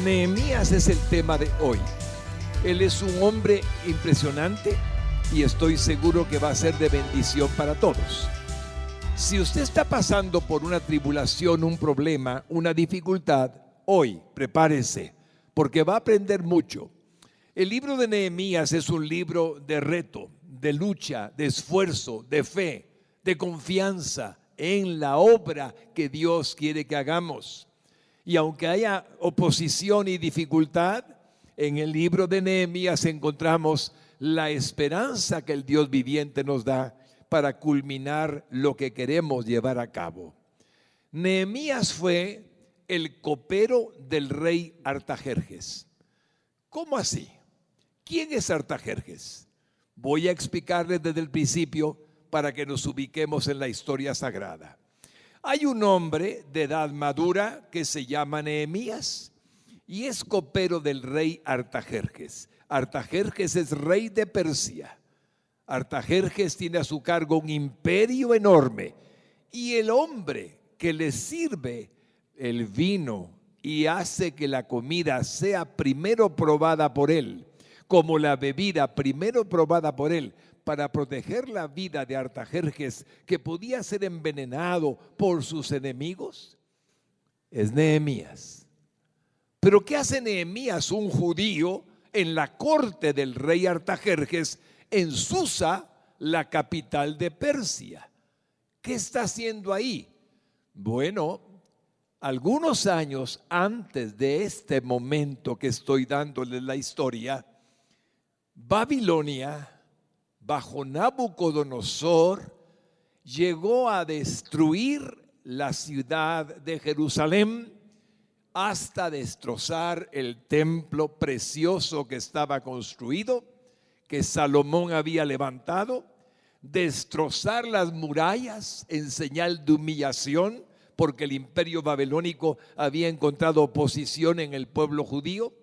Nehemías es el tema de hoy. Él es un hombre impresionante y estoy seguro que va a ser de bendición para todos. Si usted está pasando por una tribulación, un problema, una dificultad, hoy prepárese, porque va a aprender mucho. El libro de Nehemías es un libro de reto, de lucha, de esfuerzo, de fe, de confianza en la obra que Dios quiere que hagamos. Y aunque haya oposición y dificultad, en el libro de Nehemías encontramos la esperanza que el Dios viviente nos da para culminar lo que queremos llevar a cabo. Nehemías fue el copero del rey Artajerjes. ¿Cómo así? ¿Quién es Artajerjes? Voy a explicarles desde el principio para que nos ubiquemos en la historia sagrada. Hay un hombre de edad madura que se llama Nehemías y es copero del rey Artajerjes. Artajerjes es rey de Persia. Artajerjes tiene a su cargo un imperio enorme y el hombre que le sirve el vino y hace que la comida sea primero probada por él, como la bebida primero probada por él, para proteger la vida de Artajerjes, que podía ser envenenado por sus enemigos, es Nehemías. Pero ¿qué hace Nehemías, un judío, en la corte del rey Artajerjes, en Susa, la capital de Persia? ¿Qué está haciendo ahí? Bueno, algunos años antes de este momento que estoy dándoles la historia, Babilonia, bajo Nabucodonosor, llegó a destruir la ciudad de Jerusalén hasta destrozar el templo precioso que estaba construido, que Salomón había levantado, destrozar las murallas en señal de humillación, porque el imperio babilónico había encontrado oposición en el pueblo judío,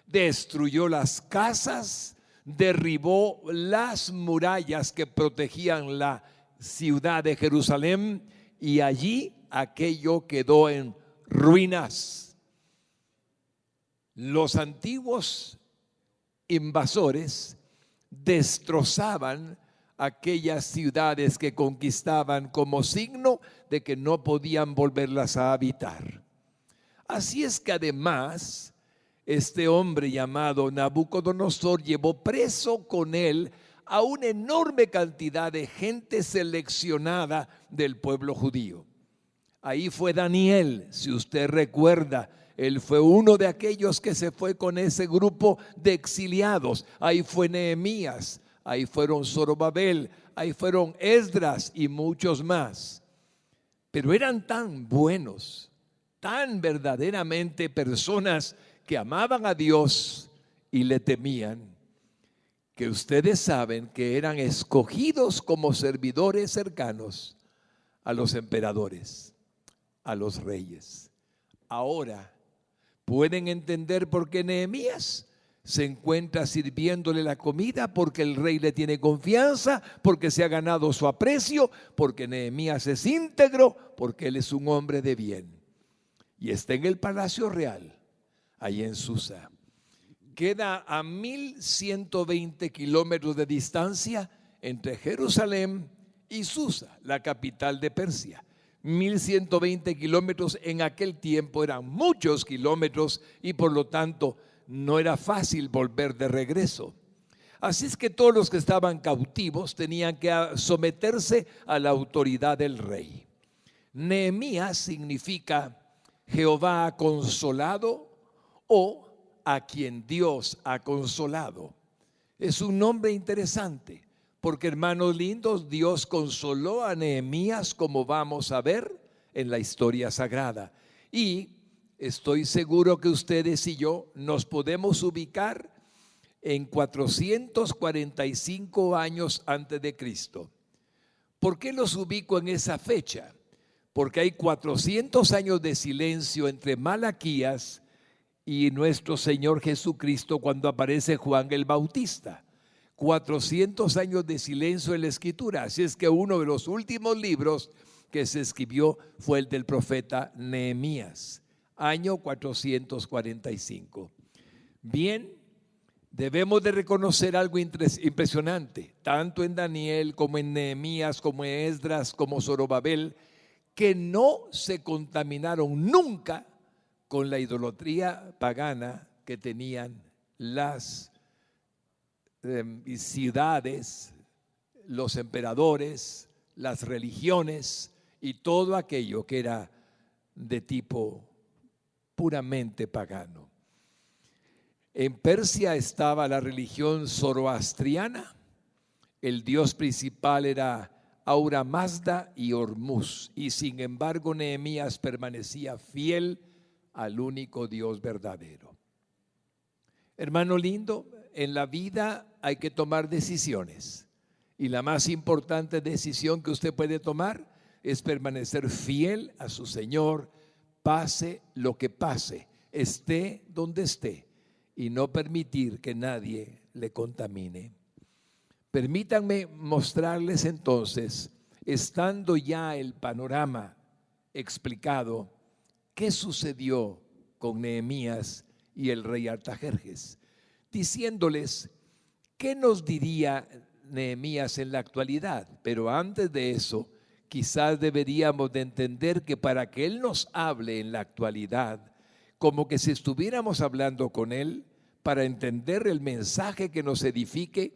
destruyó las casas, derribó las murallas que protegían la ciudad de Jerusalén y allí aquello quedó en ruinas. Los antiguos invasores destrozaban aquellas ciudades que conquistaban como signo de que no podían volverlas a habitar. Así es que además este hombre llamado Nabucodonosor llevó preso con él a una enorme cantidad de gente seleccionada del pueblo judío. Ahí fue Daniel, si usted recuerda, él fue uno de aquellos que se fue con ese grupo de exiliados. Ahí fue Nehemías, ahí fueron Zorobabel, ahí fueron Esdras y muchos más. Pero eran tan buenos, tan verdaderamente personas que amaban a Dios y le temían, que ustedes saben que eran escogidos como servidores cercanos a los emperadores, a los reyes. Ahora pueden entender por qué Nehemías se encuentra sirviéndole la comida, porque el rey le tiene confianza, porque se ha ganado su aprecio, porque Nehemías es íntegro, porque él es un hombre de bien y está en el palacio real, allí en Susa. Queda a 1120 kilómetros de distancia entre Jerusalén y Susa, la capital de Persia. 1120 kilómetros en aquel tiempo eran muchos kilómetros y por lo tanto no era fácil volver de regreso. Así es que todos los que estaban cautivos tenían que someterse a la autoridad del rey. Nehemías significa Jehová ha consolado o a quien Dios ha consolado. Es un nombre interesante porque, hermanos lindos, Dios consoló a Nehemías, como vamos a ver en la historia sagrada. Y estoy seguro que ustedes y yo nos podemos ubicar en 445 años antes de Cristo. ¿Por qué los ubico en esa fecha? Porque hay 400 años de silencio entre Malaquías y nuestro Señor Jesucristo cuando aparece Juan el Bautista. 400 años de silencio en la Escritura. Así es que uno de los últimos libros que se escribió fue el del profeta Nehemías. año 445. Bien, debemos de reconocer algo impresionante, tanto en Daniel como en Nehemías, como en Esdras, como Zorobabel, que no se contaminaron nunca con la idolatría pagana que tenían las ciudades, los emperadores, las religiones y todo aquello que era de tipo puramente pagano. En Persia estaba la religión zoroastriana. El dios principal era Ahura Mazda y Hormuz, y sin embargo Nehemías permanecía fiel al único Dios verdadero. Hermano lindo, en la vida hay que tomar decisiones, y la más importante decisión que usted puede tomar es permanecer fiel a su Señor, pase lo que pase, esté donde esté, y no permitir que nadie le contamine. Permítanme mostrarles entonces, estando ya el panorama explicado, qué sucedió con Nehemías y el rey Artajerjes, diciéndoles qué nos diría Nehemías en la actualidad. Pero antes de eso, quizás deberíamos de entender que para que él nos hable en la actualidad, como que si estuviéramos hablando con él, para entender el mensaje que nos edifique,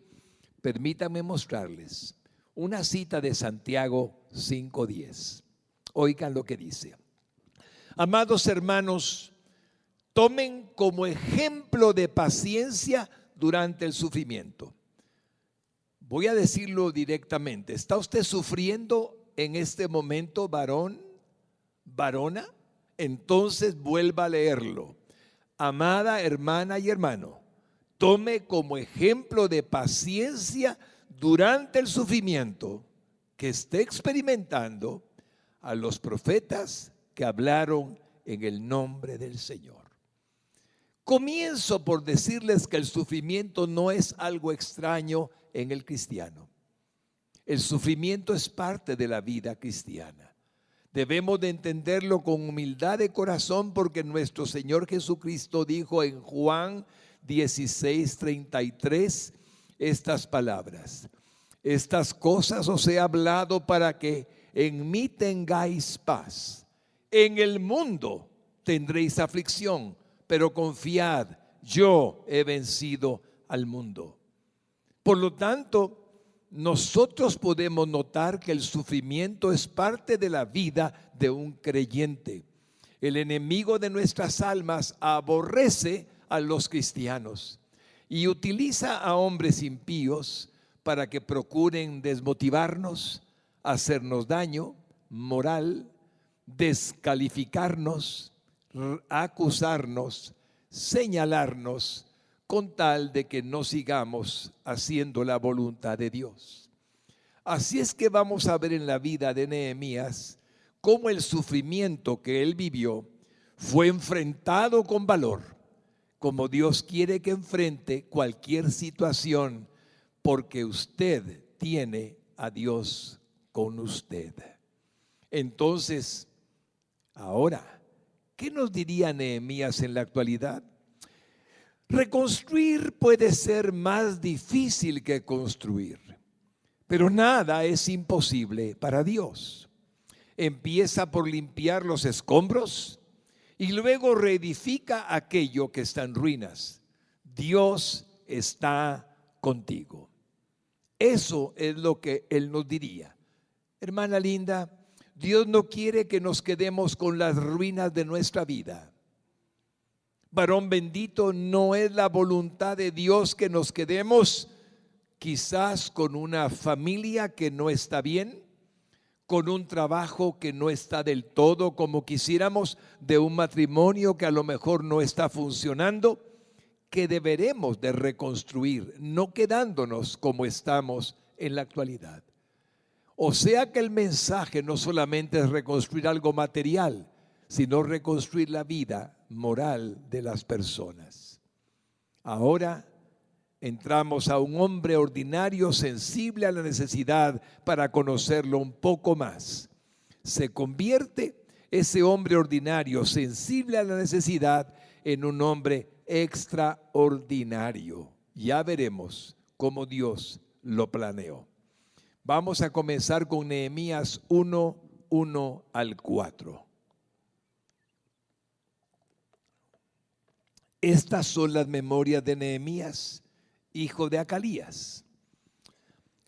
permítanme mostrarles una cita de Santiago 5:10. Oigan lo que dice: amados hermanos, tomen como ejemplo de paciencia durante el sufrimiento. Voy a decirlo directamente. ¿Está usted sufriendo en este momento, varón, varona? Entonces vuelva a leerlo. Amada hermana y hermano, tome como ejemplo de paciencia durante el sufrimiento que esté experimentando a los profetas que hablaron en el nombre del Señor. Comienzo por decirles que el sufrimiento no es algo extraño en el cristiano. El sufrimiento es parte de la vida cristiana. Debemos de entenderlo con humildad de corazón, porque nuestro Señor Jesucristo dijo en Juan 16:33 estas palabras: estas cosas os he hablado para que en mí tengáis paz. En el mundo tendréis aflicción, pero confiad, yo he vencido al mundo. Por lo tanto, nosotros podemos notar que el sufrimiento es parte de la vida de un creyente. El enemigo de nuestras almas aborrece a los cristianos y utiliza a hombres impíos para que procuren desmotivarnos, hacernos daño moral, descalificarnos, acusarnos, señalarnos, con tal de que no sigamos haciendo la voluntad de Dios. Así es que vamos a ver en la vida de Nehemías cómo el sufrimiento que él vivió fue enfrentado con valor, como Dios quiere que enfrente cualquier situación, porque usted tiene a Dios con usted. Entonces, ahora, ¿qué nos diría Nehemías en la actualidad? Reconstruir puede ser más difícil que construir, pero nada es imposible para Dios. Empieza por limpiar los escombros y luego reedifica aquello que está en ruinas. Dios está contigo. Eso es lo que Él nos diría. Hermana linda, Dios no quiere que nos quedemos con las ruinas de nuestra vida. Varón bendito, no es la voluntad de Dios que nos quedemos quizás con una familia que no está bien, con un trabajo que no está del todo como quisiéramos, de un matrimonio que a lo mejor no está funcionando, que deberemos de reconstruir, no quedándonos como estamos en la actualidad. O sea que el mensaje no solamente es reconstruir algo material, sino reconstruir la vida moral de las personas. Ahora entramos a un hombre ordinario, sensible a la necesidad para conocerlo un poco más. Se convierte ese hombre ordinario, sensible a la necesidad, en un hombre extraordinario. Ya veremos cómo Dios lo planeó. Vamos a comenzar con Nehemías 1, 1 al 4. Estas son las memorias de Nehemías, hijo de Acalías.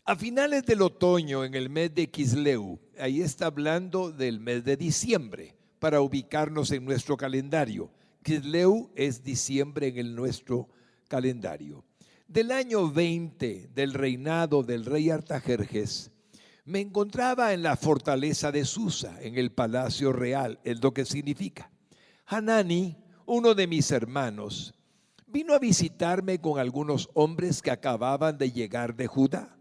A finales del otoño, en el mes de Quisleu, ahí está hablando del mes de diciembre, para ubicarnos en nuestro calendario. Quisleu es diciembre en nuestro calendario. Del año 20 del reinado del rey Artajerjes, me encontraba en la fortaleza de Susa, en el palacio real, es lo que significa. Hanani, uno de mis hermanos, vino a visitarme con algunos hombres que acababan de llegar de Judá.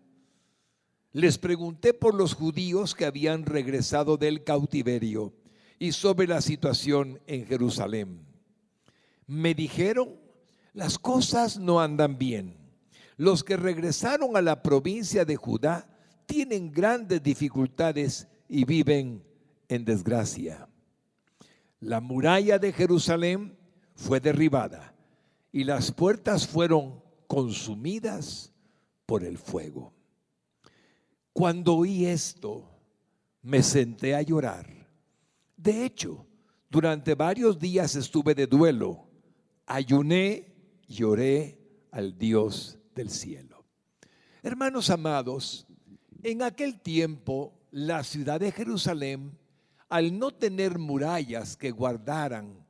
Les pregunté por los judíos que habían regresado del cautiverio y sobre la situación en Jerusalén. Me dijeron, las cosas no andan bien. Los que regresaron a la provincia de Judá tienen grandes dificultades y viven en desgracia. La muralla de Jerusalén fue derribada y las puertas fueron consumidas por el fuego. Cuando oí esto, me senté a llorar. De hecho, durante varios días estuve de duelo. Ayuné y oré al Dios del cielo. Hermanos amados, en aquel tiempo la ciudad de Jerusalén, al no tener murallas que guardaran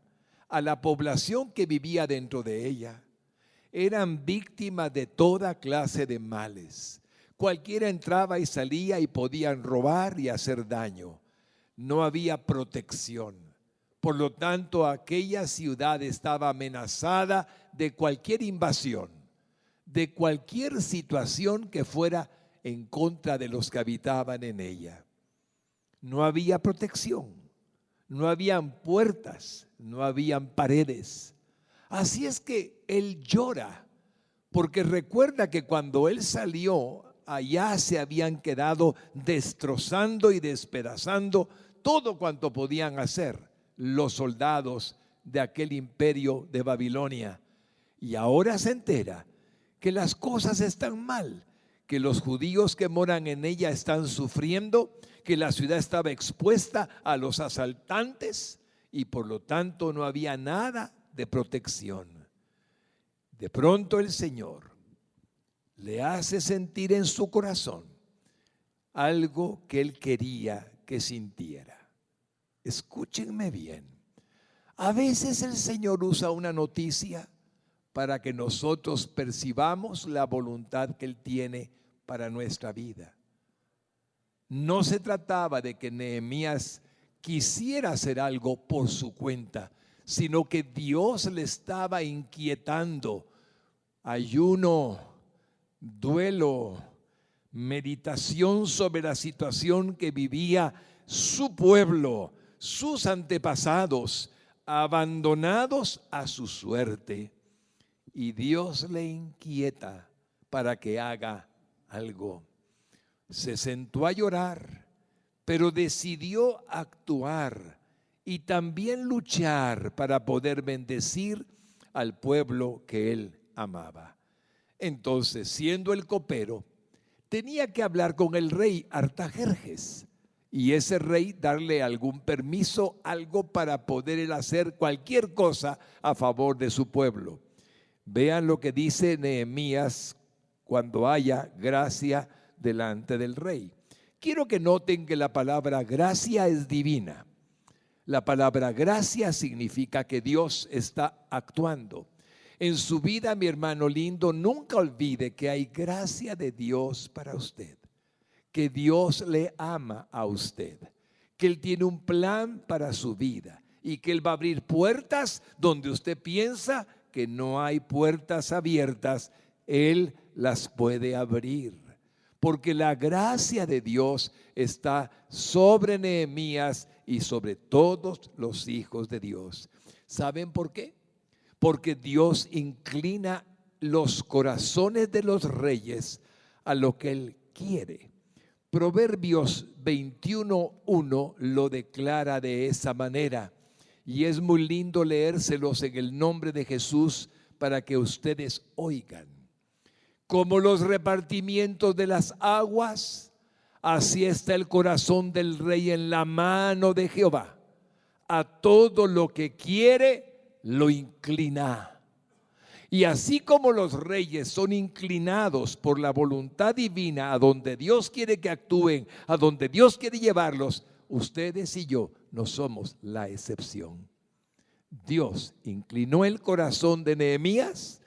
a la población que vivía dentro de ella, eran víctimas de toda clase de males. Cualquiera entraba y salía y podían robar y hacer daño. No había protección. Por lo tanto, aquella ciudad estaba amenazada de cualquier invasión, de cualquier situación que fuera en contra de los que habitaban en ella. No había protección, no habían puertas, no habían paredes. Así es que él llora, porque recuerda que cuando él salió, allá se habían quedado destrozando y despedazando todo cuanto podían hacer los soldados de aquel imperio de Babilonia. Y ahora se entera que las cosas están mal, que los judíos que moran en ella están sufriendo, que la ciudad estaba expuesta a los asaltantes y por lo tanto no había nada de protección. De pronto el Señor le hace sentir en su corazón algo que él quería que sintiera. Escúchenme bien. A veces el Señor usa una noticia para que nosotros percibamos la voluntad que Él tiene para nuestra vida. No se trataba de que Nehemías quisiera hacer algo por su cuenta, sino que Dios le estaba inquietando. Ayuno, duelo, meditación sobre la situación que vivía su pueblo, sus antepasados, abandonados a su suerte. Y Dios le inquieta para que haga algo. Se sentó a llorar, pero decidió actuar y también luchar para poder bendecir al pueblo que él amaba. Entonces, siendo el copero, tenía que hablar con el rey Artajerjes y ese rey darle algún permiso, algo para poder él hacer cualquier cosa a favor de su pueblo. Vean lo que dice Nehemías cuando haya gracia delante del rey. Quiero que noten que la palabra gracia es divina. La palabra gracia significa que Dios está actuando. En su vida, mi hermano lindo, nunca olvide que hay gracia de Dios para usted, que Dios le ama a usted, que Él tiene un plan para su vida y que Él va a abrir puertas donde usted piensa que no hay puertas abiertas. Él las puede abrir, porque la gracia de Dios está sobre Nehemías y sobre todos los hijos de Dios. ¿Saben por qué? Porque Dios inclina los corazones de los reyes a lo que Él quiere. Proverbios 21:1 lo declara de esa manera. Y es muy lindo leérselos en el nombre de Jesús para que ustedes oigan. Como los repartimientos de las aguas, así está el corazón del rey en la mano de Jehová. A todo lo que quiere, lo inclina. Y así como los reyes son inclinados por la voluntad divina a donde Dios quiere que actúen, a donde Dios quiere llevarlos, ustedes y yo no somos la excepción. Dios inclinó el corazón de Nehemías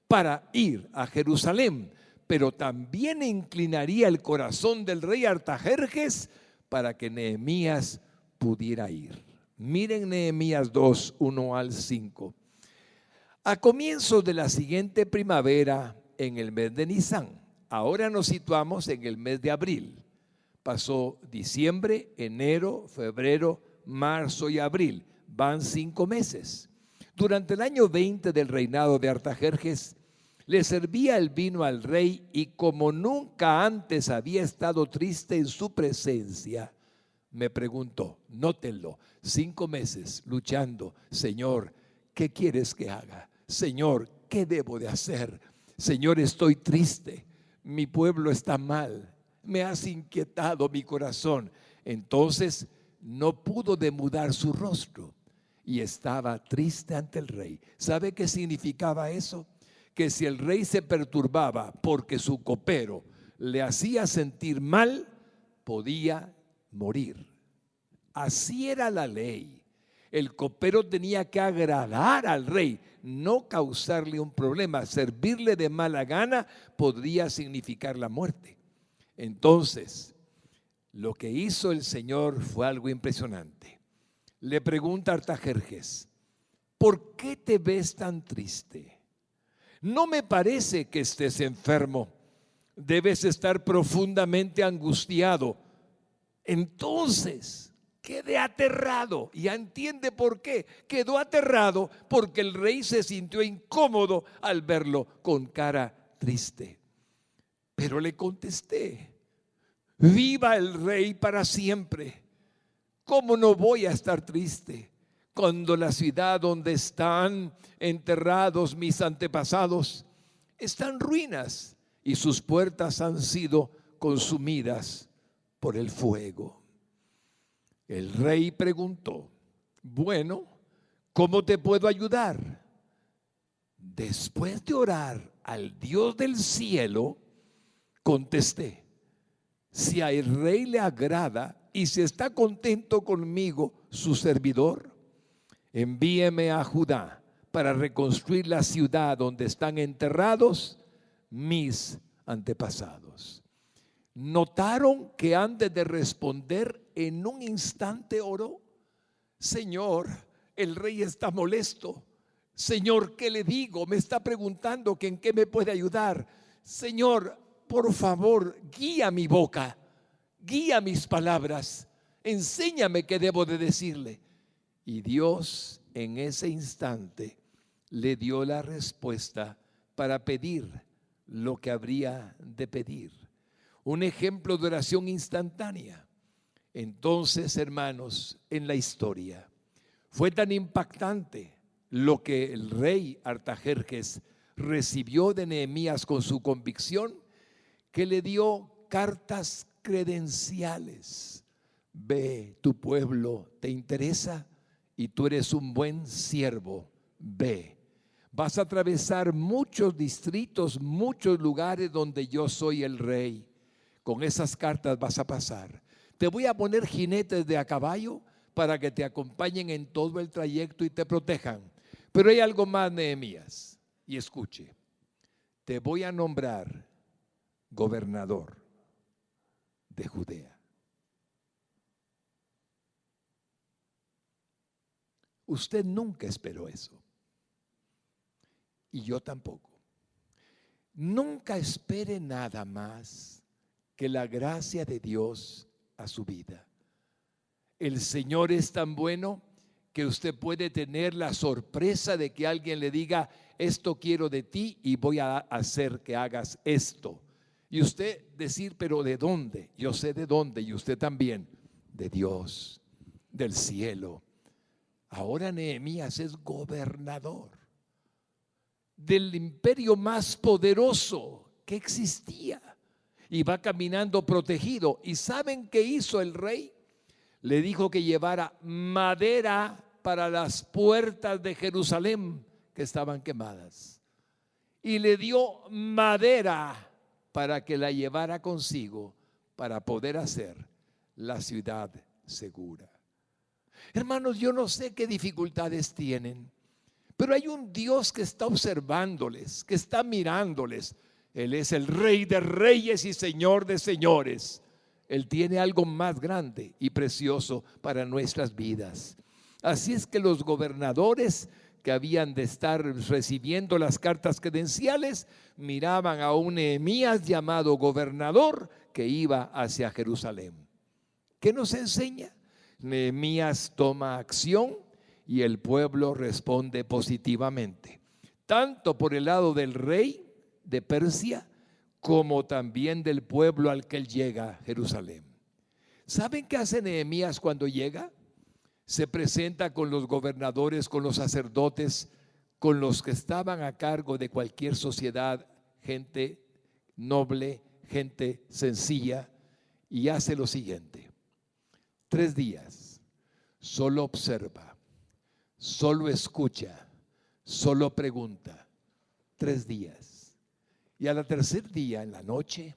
para ir a Jerusalén, pero también inclinaría el corazón del rey Artajerjes para que Nehemías pudiera ir. Miren Nehemías 2:1-5. A comienzos de la siguiente primavera, en el mes de Nisán, ahora nos situamos en el mes de abril. Pasó diciembre, enero, febrero, marzo y abril. Van 5 meses. Durante el año 20 del reinado de Artajerjes, le servía el vino al rey y como nunca antes había estado triste en su presencia, me preguntó, nótenlo, 5 meses luchando, Señor, ¿qué quieres que haga? Señor, ¿qué debo de hacer? Señor, estoy triste, mi pueblo está mal, me has inquietado mi corazón. Entonces no pudo demudar su rostro y estaba triste ante el rey. ¿Sabe qué significaba eso? Que si el rey se perturbaba porque su copero le hacía sentir mal, podía morir. Así era la ley. El copero tenía que agradar al rey, no causarle un problema. Servirle de mala gana podría significar la muerte. Entonces, lo que hizo el Señor fue algo impresionante. Le pregunta a Artajerjes, ¿por qué te ves tan triste? No me parece que estés enfermo. Debes estar profundamente angustiado. Entonces quedé aterrado. Ya entiende por qué. Quedó aterrado porque el rey se sintió incómodo al verlo con cara triste. Pero le contesté, viva el rey para siempre. ¿Cómo no voy a estar triste cuando la ciudad donde están enterrados mis antepasados está en ruinas y sus puertas han sido consumidas por el fuego? El rey preguntó, bueno, ¿cómo te puedo ayudar? Después de orar al Dios del cielo, contesté, si al rey le agrada y si está contento conmigo, su servidor, envíeme a Judá para reconstruir la ciudad donde están enterrados mis antepasados. ¿Notaron que antes de responder en un instante oró? Señor, el rey está molesto. Señor, ¿qué le digo? Me está preguntando que en qué me puede ayudar. Señor, por favor, guía mi boca, guía mis palabras, enséñame qué debo de decirle. Y Dios en ese instante le dio la respuesta para pedir lo que habría de pedir. Un ejemplo de oración instantánea. Entonces, hermanos, en la historia fue tan impactante lo que el rey Artajerjes recibió de Nehemías con su convicción, que le dio cartas credenciales. Ve, tu pueblo te interesa y tú eres un buen siervo. Ve, vas a atravesar muchos distritos, muchos lugares donde yo soy el rey. Con esas cartas vas a pasar. Te voy a poner jinetes de a caballo para que te acompañen en todo el trayecto y te protejan. Pero hay algo más, Nehemías, y escuche, te voy a nombrar gobernador de Judea. Usted nunca esperó eso, y yo tampoco. Nunca espere nada más que la gracia de Dios a su vida. El Señor es tan bueno que usted puede tener la sorpresa de que alguien le diga, esto quiero de ti y voy a hacer que hagas esto. Y usted decir, pero ¿de dónde? Yo sé de dónde, y usted también, de Dios, del cielo. Ahora Nehemías es gobernador del imperio más poderoso que existía y va caminando protegido. ¿Y saben qué hizo el rey? Le dijo que llevara madera para las puertas de Jerusalén que estaban quemadas, y le dio madera para que la llevara consigo para poder hacer la ciudad segura. Hermanos, yo no sé qué dificultades tienen, pero hay un Dios que está observándoles, que está mirándoles. Él es el Rey de reyes y Señor de señores. Él tiene algo más grande y precioso para nuestras vidas. Así es que los gobernadores que habían de estar recibiendo las cartas credenciales miraban a un Nehemías llamado gobernador que iba hacia Jerusalén. ¿Qué nos enseña? Nehemías toma acción y el pueblo responde positivamente, tanto por el lado del rey de Persia como también del pueblo al que él llega a Jerusalén. ¿Saben qué hace Nehemías cuando llega? Se presenta con los gobernadores, con los sacerdotes, con los que estaban a cargo de cualquier sociedad, gente noble, gente sencilla, y hace lo siguiente: 3 días, solo observa, solo escucha, solo pregunta. 3 días. Y al tercer día, en la noche,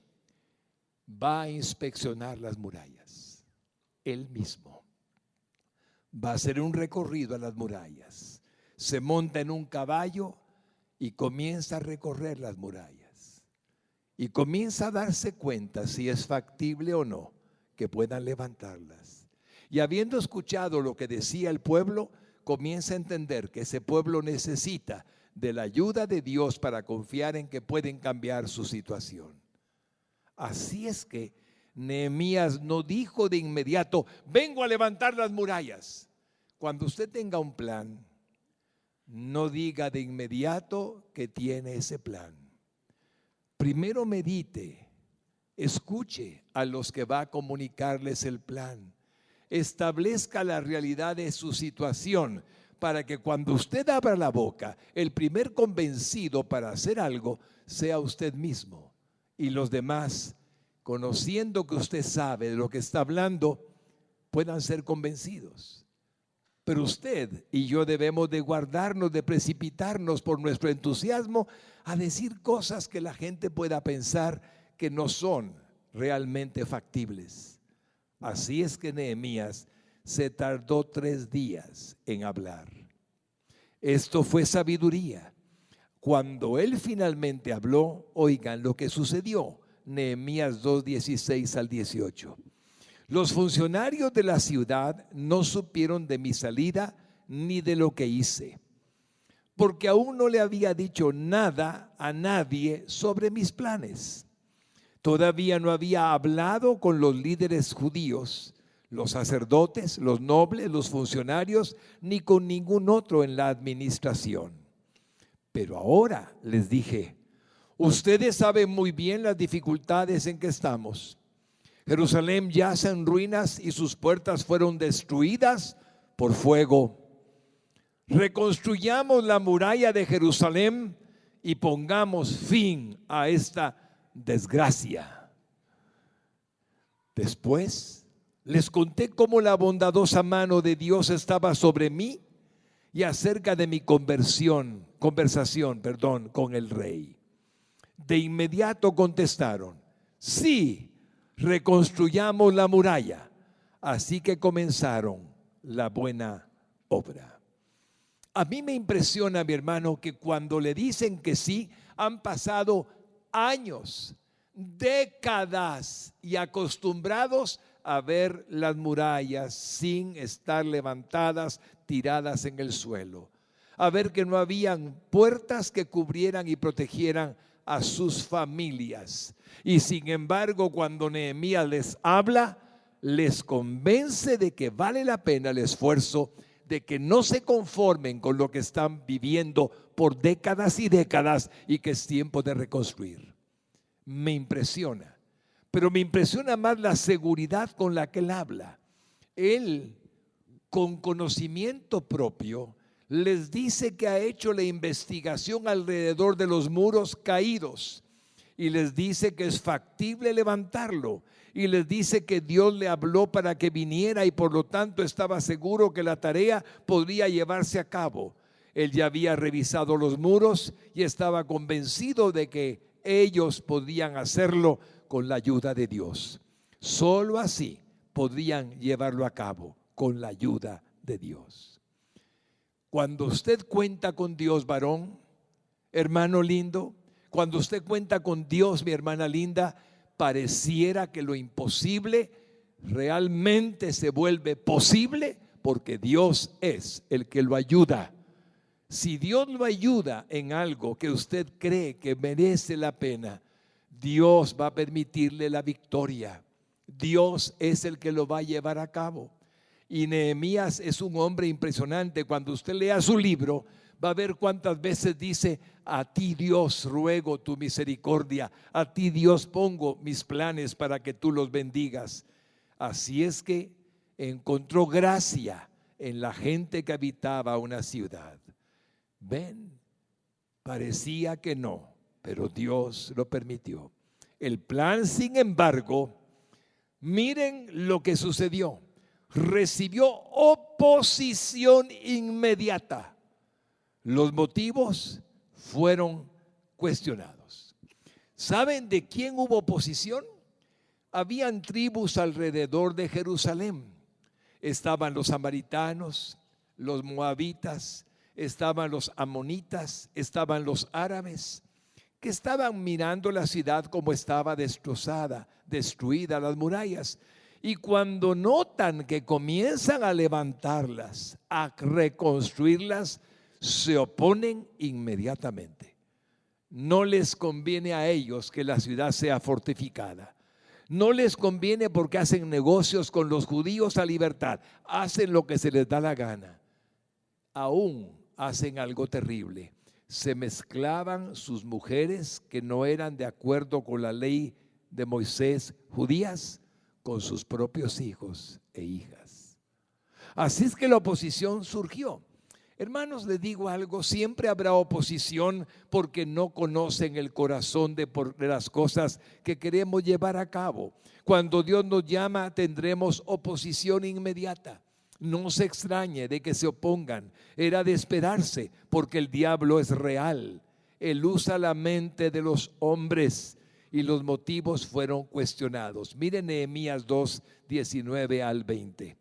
va a inspeccionar las murallas. Él mismo va a hacer un recorrido a las murallas. Se monta en un caballo y comienza a recorrer las murallas. Y comienza a darse cuenta si es factible o no que puedan levantarlas. Y habiendo escuchado lo que decía el pueblo, comienza a entender que ese pueblo necesita de la ayuda de Dios para confiar en que pueden cambiar su situación. Así es que Nehemías no dijo de inmediato: vengo a levantar las murallas. Cuando usted tenga un plan, no diga de inmediato que tiene ese plan. Primero medite, escuche a los que va a comunicarles el plan, establezca la realidad de su situación, para que cuando usted abra la boca, el primer convencido para hacer algo sea usted mismo, y los demás, conociendo que usted sabe de lo que está hablando, puedan ser convencidos. Pero usted y yo debemos de guardarnos de precipitarnos por nuestro entusiasmo a decir cosas que la gente pueda pensar que no son realmente factibles. Así es que Nehemías se tardó 3 días en hablar. Esto fue sabiduría. Cuando él finalmente habló, oigan lo que sucedió. Nehemías 2, 16 al 18. Los funcionarios de la ciudad no supieron de mi salida ni de lo que hice, porque aún no le había dicho nada a nadie sobre mis planes. Todavía no había hablado con los líderes judíos, los sacerdotes, los nobles, los funcionarios, ni con ningún otro en la administración. Pero ahora les dije: ustedes saben muy bien las dificultades en que estamos. Jerusalén yace en ruinas y sus puertas fueron destruidas por fuego. Reconstruyamos la muralla de Jerusalén y pongamos fin a esta desgracia. Después les conté cómo la bondadosa mano de Dios estaba sobre mí y acerca de mi conversación con el rey. De inmediato contestaron: sí, reconstruyamos la muralla. Así que comenzaron la buena obra. A mí me impresiona, mi hermano, que cuando le dicen que sí, han pasado años, décadas, y acostumbrados a ver las murallas sin estar levantadas, tiradas en el suelo, a ver que no habían puertas que cubrieran y protegieran a sus familias. Y sin embargo, cuando Nehemías les habla, les convence de que vale la pena el esfuerzo, de que no se conformen con lo que están viviendo por décadas y décadas y que es tiempo de reconstruir. me impresiona. Pero me impresiona más la seguridad con la que él habla. Él, con conocimiento propio, les dice que ha hecho la investigación alrededor de los muros caídos y les dice que es factible levantarlo y les dice que Dios le habló para que viniera y por lo tanto estaba seguro que la tarea podría llevarse a cabo. Él ya había revisado los muros y estaba convencido de que ellos podían hacerlo con la ayuda de Dios. Solo así podrían llevarlo a cabo, con la ayuda de Dios. Cuando usted cuenta con Dios, varón, hermano lindo, cuando usted cuenta con Dios, mi hermana linda, pareciera que lo imposible realmente se vuelve posible porque Dios es el que lo ayuda. Si Dios lo ayuda en algo que usted cree que merece la pena, Dios va a permitirle la victoria. Dios es el que lo va a llevar a cabo. Y Nehemías es un hombre impresionante. Cuando usted lea su libro, va a ver cuántas veces dice: a ti Dios ruego tu misericordia, a ti Dios pongo mis planes para que tú los bendigas. Así es que encontró gracia en la gente que habitaba una ciudad. Ven, parecía que no, pero Dios lo permitió. El plan, sin embargo, miren lo que sucedió. Recibió oposición inmediata. Los motivos fueron cuestionados. ¿Saben de quién hubo oposición? Habían tribus alrededor de Jerusalén. Estaban los samaritanos, los moabitas, estaban los amonitas, estaban los árabes, que estaban mirando la ciudad como estaba destrozada, destruida, las murallas. Y cuando notan que comienzan a levantarlas, a reconstruirlas, se oponen inmediatamente. No les conviene a ellos que la ciudad sea fortificada. No les conviene porque hacen negocios con los judíos a libertad. Hacen lo que se les da la gana. Aún hacen algo terrible. Se mezclaban sus mujeres que no eran de acuerdo con la ley de Moisés judías con sus propios hijos e hijas. Así es que la oposición surgió. Hermanos, les digo algo, siempre habrá oposición porque no conocen el corazón de las cosas que queremos llevar a cabo. Cuando Dios nos llama, tendremos oposición inmediata. No se extrañe de que se opongan, era de esperarse, porque el diablo es real. Él usa la mente de los hombres y los motivos fueron cuestionados. Miren Nehemías 2, 19 al 20.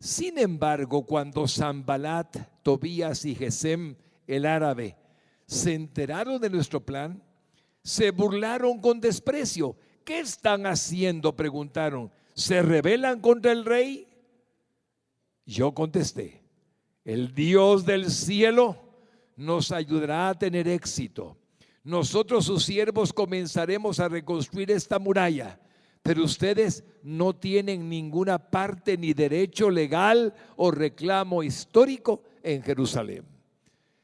Sin embargo, cuando Sanbalat, Tobías y Gesem, el árabe, se enteraron de nuestro plan, se burlaron con desprecio. ¿Qué están haciendo?, preguntaron. ¿Se rebelan contra el rey? Yo contesté: el Dios del cielo nos ayudará a tener éxito. Nosotros, sus siervos, comenzaremos a reconstruir esta muralla, pero ustedes no tienen ninguna parte ni derecho legal o reclamo histórico en Jerusalén.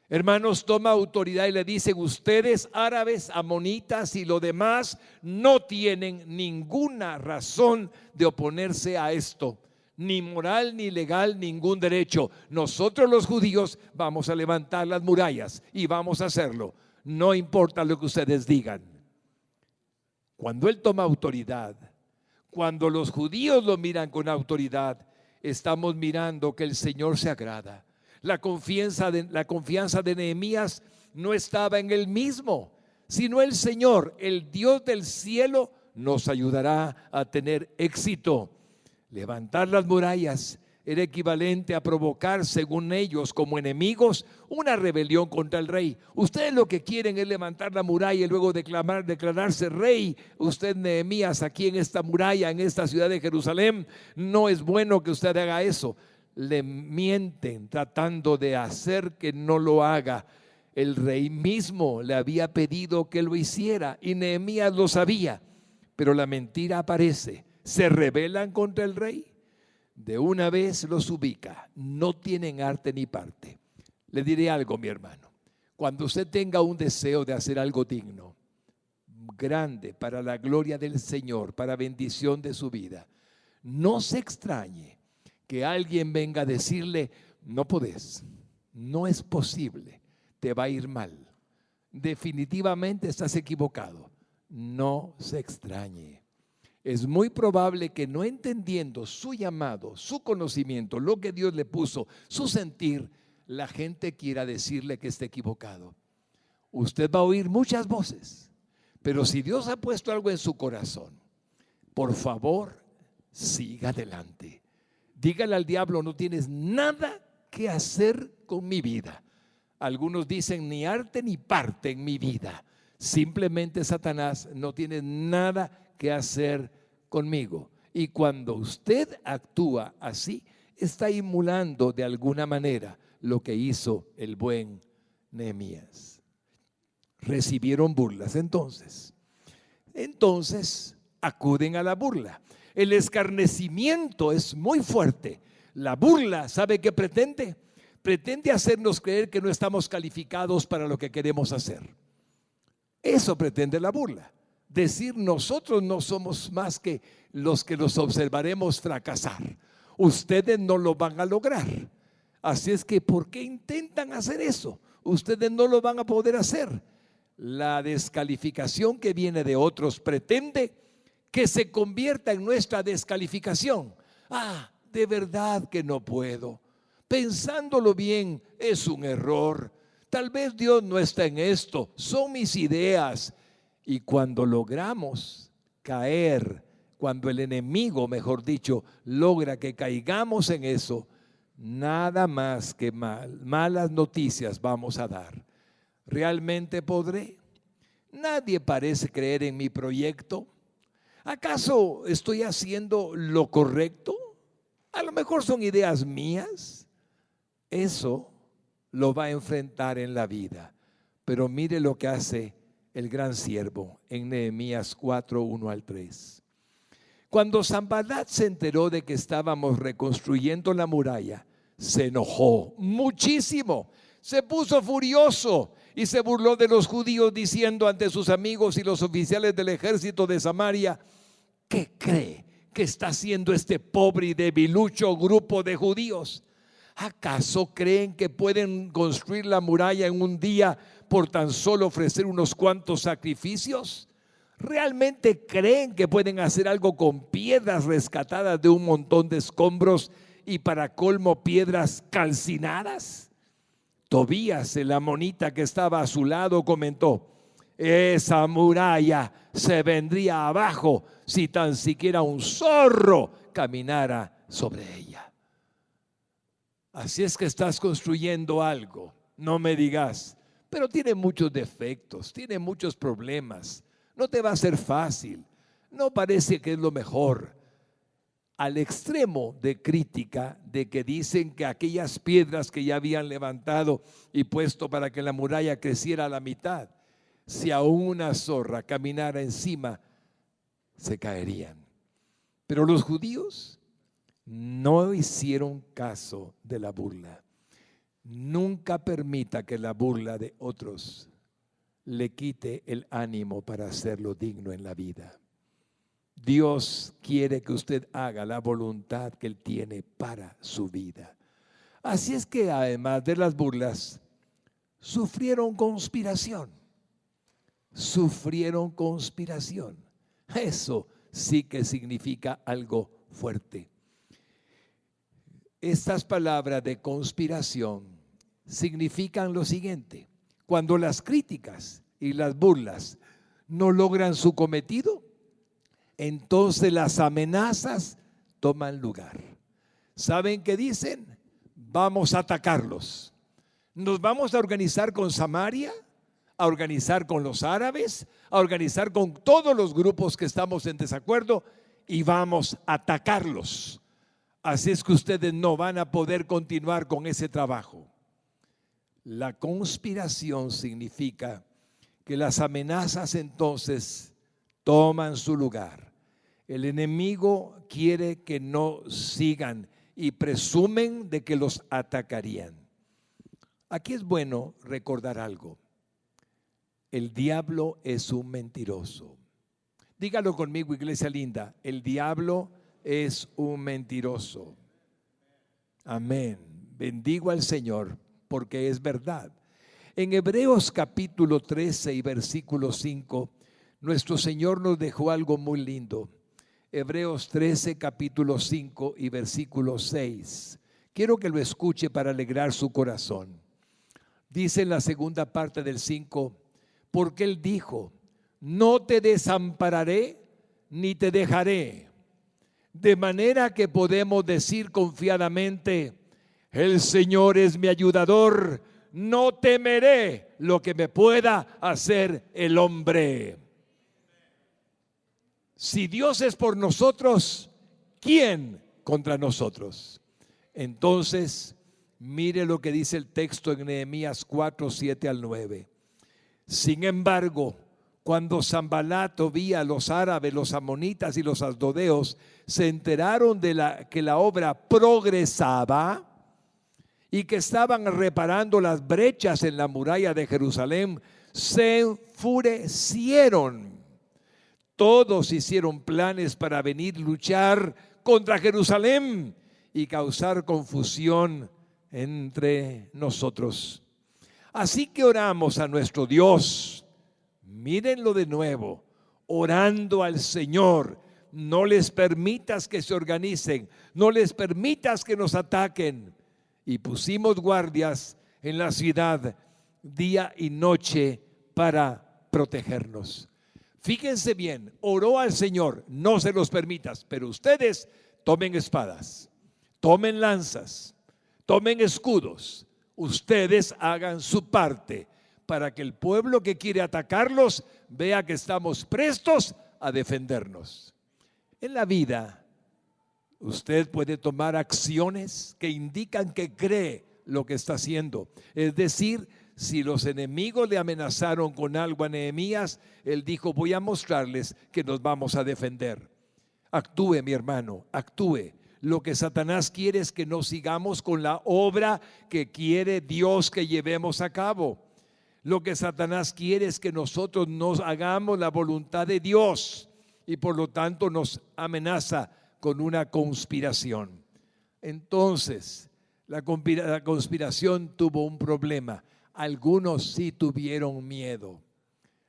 Hermanos, toma autoridad y le dicen: ustedes, árabes, amonitas y lo demás, no tienen ninguna razón de oponerse a esto, ni moral ni legal, ningún derecho. Nosotros los judíos vamos a levantar las murallas y vamos a hacerlo, no importa lo que ustedes digan. Cuando él toma autoridad, cuando los judíos lo miran con autoridad, estamos mirando que el Señor se agrada. La confianza de Nehemías no estaba en él mismo, sino el Señor, el Dios del cielo, nos ayudará a tener éxito. Levantar las murallas era equivalente a provocar, según ellos, como enemigos, una rebelión contra el rey. Ustedes lo que quieren es levantar la muralla y luego declararse rey. Usted, Nehemías, aquí en esta muralla, en esta ciudad de Jerusalén, no es bueno que usted haga eso. Le mienten tratando de hacer que no lo haga. El rey mismo le había pedido que lo hiciera y Nehemías lo sabía, pero la mentira aparece. Se rebelan contra el rey, de una vez los ubica. No tienen arte ni parte. Le diré algo, mi hermano: cuando usted tenga un deseo de hacer algo digno, grande para la gloria del Señor, para bendición de su vida. No se extrañe que alguien venga a decirle, no podés, no es posible, te va a ir mal. Definitivamente estás equivocado. No se extrañe. Es muy probable que no entendiendo su llamado, su conocimiento, lo que Dios le puso, su sentir, la gente quiera decirle que está equivocado. Usted va a oír muchas voces, pero si Dios ha puesto algo en su corazón, por favor, siga adelante. Dígale al diablo, no tienes nada que hacer con mi vida. Algunos dicen ni arte ni parte en mi vida. Simplemente Satanás no tiene nada que hacer conmigo. Y cuando usted actúa así, está emulando de alguna manera lo que hizo el buen Nehemías. Recibieron burlas entonces. Entonces acuden a la burla. El escarnecimiento es muy fuerte. La burla, ¿sabe qué pretende? Pretende hacernos creer que no estamos calificados para lo que queremos hacer. Eso pretende la burla. Decir nosotros no somos más que los que los observaremos fracasar. Ustedes no lo van a lograr. Así es que, ¿por qué intentan hacer eso? Ustedes no lo van a poder hacer. La descalificación que viene de otros pretende que se convierta en nuestra descalificación. Ah, de verdad que no puedo. Pensándolo bien, es un error. Tal vez Dios no está en esto, son mis ideas. Y cuando logramos caer, cuando el enemigo, mejor dicho, logra que caigamos en eso, nada más que malas noticias vamos a dar. ¿Realmente podré? Nadie parece creer en mi proyecto. ¿Acaso estoy haciendo lo correcto? A lo mejor son ideas mías. Eso lo va a enfrentar en la vida. Pero mire lo que hace el gran siervo en Nehemías 4, 1 al 3. Cuando Sanballat se enteró de que estábamos reconstruyendo la muralla, se enojó muchísimo, se puso furioso y se burló de los judíos diciendo ante sus amigos y los oficiales del ejército de Samaria: ¿qué cree que está haciendo este pobre y debilucho grupo de judíos? ¿Acaso creen que pueden construir la muralla en un día por tan solo ofrecer unos cuantos sacrificios? ¿Realmente creen que pueden hacer algo con piedras rescatadas de un montón de escombros y para colmo piedras calcinadas? Tobías, el amonita que estaba a su lado, comentó: esa muralla se vendría abajo si tan siquiera un zorro caminara sobre ella. Así es que estás construyendo algo, no me digas, pero tiene muchos defectos, tiene muchos problemas, no te va a ser fácil, no parece que es lo mejor. Al extremo de crítica de que dicen que aquellas piedras que ya habían levantado y puesto para que la muralla creciera a la mitad, si aún una zorra caminara encima, se caerían. Pero los judíos no hicieron caso de la burla. Nunca permita que la burla de otros le quite el ánimo para hacerlo digno en la vida. Dios quiere que usted haga la voluntad que Él tiene para su vida. Así es que además de las burlas, sufrieron conspiración. Sufrieron conspiración. Eso sí que significa algo fuerte. Estas palabras de conspiración significan lo siguiente: cuando las críticas y las burlas no logran su cometido, entonces las amenazas toman lugar. ¿Saben qué dicen? Vamos a atacarlos. Nos vamos a organizar con Samaria, a organizar con los árabes, a organizar con todos los grupos que estamos en desacuerdo y vamos a atacarlos. Así es que ustedes no van a poder continuar con ese trabajo. La conspiración significa que las amenazas entonces toman su lugar. El enemigo quiere que no sigan y presumen de que los atacarían. Aquí es bueno recordar algo. El diablo es un mentiroso. Dígalo conmigo, iglesia linda. El diablo es un mentiroso. Amén. Bendigo al Señor porque es verdad. En Hebreos capítulo 13 y versículo 5, nuestro Señor nos dejó algo muy lindo. Hebreos 13, capítulo 5 y versículo 6. Quiero que lo escuche para alegrar su corazón. Dice en la segunda parte del 5, porque Él dijo, no te desampararé ni te dejaré. De manera que podemos decir confiadamente, el Señor es mi ayudador, no temeré lo que me pueda hacer el hombre. Si Dios es por nosotros, ¿quién contra nosotros? Entonces, mire lo que dice el texto en Nehemías 4, 7 al 9. Sin embargo, cuando Sanbalat, Tobía, los árabes, los amonitas y los asdodeos se enteraron de que la obra progresaba y que estaban reparando las brechas en la muralla de Jerusalén, se enfurecieron. Todos hicieron planes para venir a luchar contra Jerusalén y causar confusión entre nosotros. Así que oramos a nuestro Dios. Mírenlo de nuevo, orando al Señor. No les permitas que se organicen, no les permitas que nos ataquen. Y pusimos guardias en la ciudad día y noche para protegernos. Fíjense bien, oró al Señor, no se los permitas, pero ustedes tomen espadas, tomen lanzas, tomen escudos. Ustedes hagan su parte para que el pueblo que quiere atacarlos vea que estamos prestos a defendernos. En la vida, usted puede tomar acciones que indican que cree lo que está haciendo. Es decir, si los enemigos le amenazaron con algo a Nehemías, él dijo, voy a mostrarles que nos vamos a defender. Actúe, mi hermano, actúe. Lo que Satanás quiere es que no sigamos con la obra que quiere Dios que llevemos a cabo. Lo que Satanás quiere es que nosotros no hagamos la voluntad de Dios y por lo tanto nos amenaza con una conspiración. Entonces, la conspiración tuvo un problema. Algunos sí tuvieron miedo.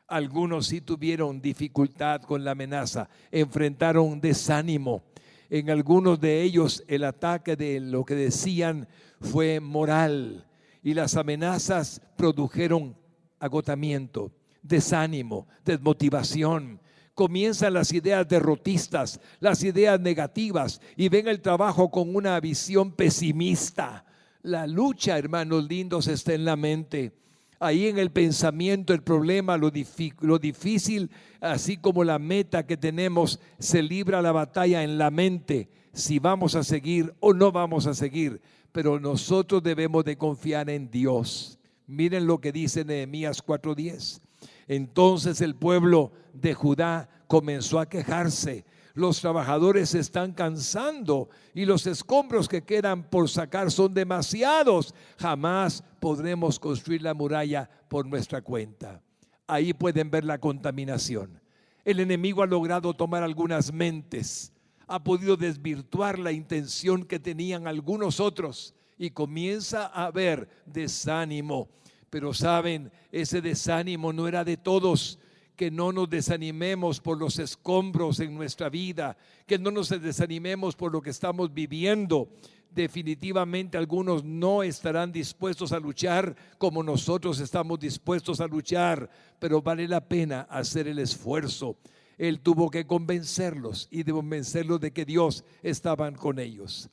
Algunos sí tuvieron dificultad con la amenaza, enfrentaron desánimo. En algunos de ellos el ataque de lo que decían fue moral y las amenazas produjeron agotamiento, desánimo, desmotivación. Comienzan las ideas derrotistas, las ideas negativas y ven el trabajo con una visión pesimista. La lucha, hermanos lindos, está en la mente. Ahí en el pensamiento, el problema, lo difícil, así como la meta que tenemos, se libra la batalla en la mente, si vamos a seguir o no vamos a seguir. Pero nosotros debemos de confiar en Dios. Miren lo que dice Nehemías 4:10. Entonces el pueblo de Judá comenzó a quejarse. Los trabajadores se están cansando y los escombros que quedan por sacar son demasiados. Jamás podremos construir la muralla por nuestra cuenta. Ahí pueden ver la contaminación. El enemigo ha logrado tomar algunas mentes, ha podido desvirtuar la intención que tenían algunos otros y comienza a haber desánimo. Pero saben, ese desánimo no era de todos. Que no nos desanimemos por los escombros en nuestra vida, que no nos desanimemos por lo que estamos viviendo. Definitivamente algunos no estarán dispuestos a luchar como nosotros estamos dispuestos a luchar, pero vale la pena hacer el esfuerzo. Él tuvo que convencerlos y de convencerlos de que Dios estaba con ellos.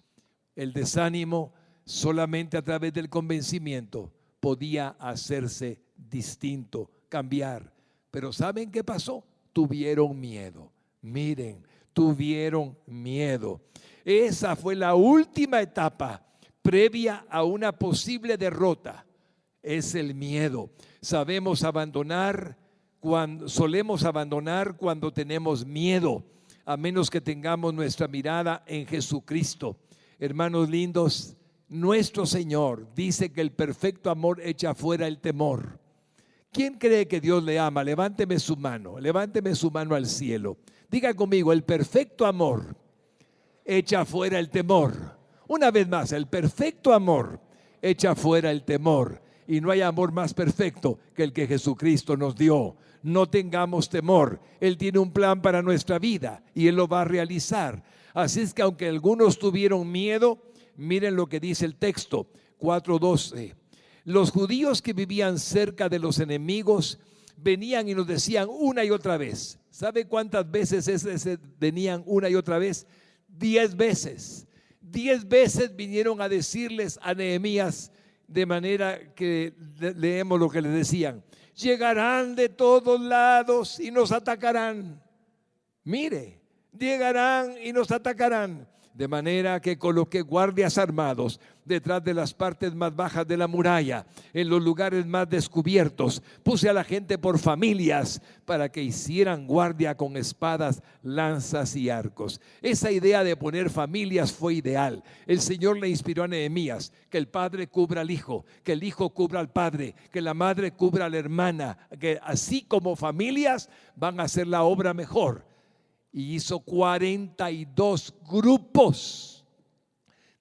El desánimo solamente a través del convencimiento podía hacerse distinto, cambiar. Pero ¿saben qué pasó? Tuvieron miedo. Miren, tuvieron miedo. Esa fue la última etapa previa a una posible derrota. Es el miedo. Solemos abandonar cuando tenemos miedo, a menos que tengamos nuestra mirada en Jesucristo. Hermanos lindos, nuestro Señor dice que el perfecto amor echa fuera el temor. ¿Quién cree que Dios le ama? Levánteme su mano al cielo. Diga conmigo, el perfecto amor echa fuera el temor. Una vez más, el perfecto amor echa fuera el temor. Y no hay amor más perfecto que el que Jesucristo nos dio. No tengamos temor. Él tiene un plan para nuestra vida y Él lo va a realizar. Así es que aunque algunos tuvieron miedo, miren lo que dice el texto 4:12. Los judíos que vivían cerca de los enemigos venían y nos decían una y otra vez. ¿Sabe cuántas veces venían una y otra vez? 10 veces. 10 veces vinieron a decirles a Nehemías, de manera que leemos lo que les decían: llegarán de todos lados y nos atacarán. Mire, llegarán y nos atacarán. De manera que coloqué guardias armados detrás de las partes más bajas de la muralla, en los lugares más descubiertos. Puse a la gente por familias para que hicieran guardia con espadas, lanzas y arcos. Esa idea de poner familias fue ideal. El Señor le inspiró a Nehemías que el padre cubra al hijo, que el hijo cubra al padre, que la madre cubra a la hermana, que así como familias van a hacer la obra mejor. Y hizo 42 grupos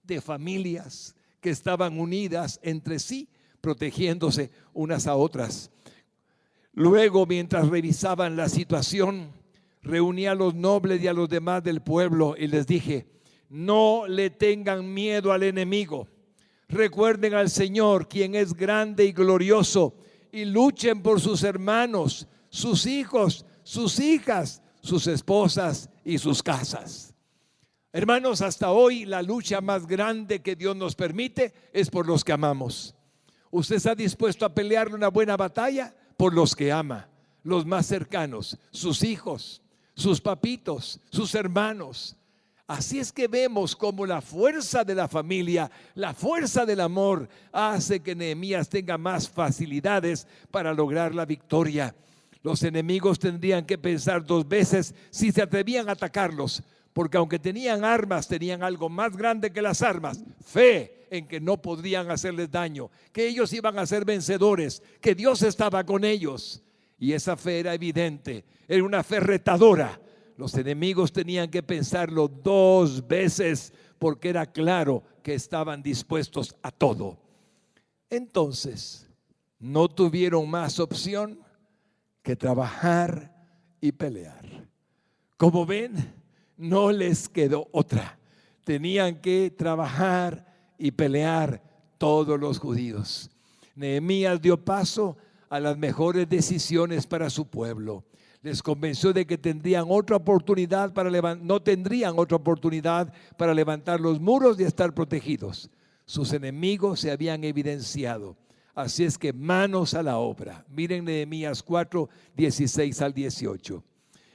de familias que estaban unidas entre sí, protegiéndose unas a otras. Luego, mientras revisaban la situación, reuní a los nobles y a los demás del pueblo y les dije: no le tengan miedo al enemigo. Recuerden al Señor, quien es grande y glorioso, y luchen por sus hermanos, sus hijos, sus hijas, sus esposas y sus casas. Hermanos, hasta hoy la lucha más grande que Dios nos permite es por los que amamos. ¿Usted está dispuesto a pelear una buena batalla? Por los que ama, los más cercanos, sus hijos, sus papitos, sus hermanos. Así es que vemos cómo la fuerza de la familia, la fuerza del amor hace que Nehemías tenga más facilidades para lograr la victoria. Los enemigos tendrían que pensar 2 veces si se atrevían a atacarlos, porque aunque tenían armas, tenían algo más grande que las armas: fe en que no podrían hacerles daño, que ellos iban a ser vencedores, que Dios estaba con ellos. Y esa fe era evidente, era una fe retadora. Los enemigos tenían que pensarlo 2 veces, porque era claro que estaban dispuestos a todo. Entonces, no tuvieron más opción que trabajar y pelear. Como ven, no les quedó otra. Tenían que trabajar y pelear todos los judíos. Nehemías dio paso a las mejores decisiones para su pueblo. Les convenció de que tendrían otra oportunidad no tendrían otra oportunidad para levantar los muros y estar protegidos. Sus enemigos se habían evidenciado. Así es que manos a la obra. Miren Nehemías 4, 16 al 18.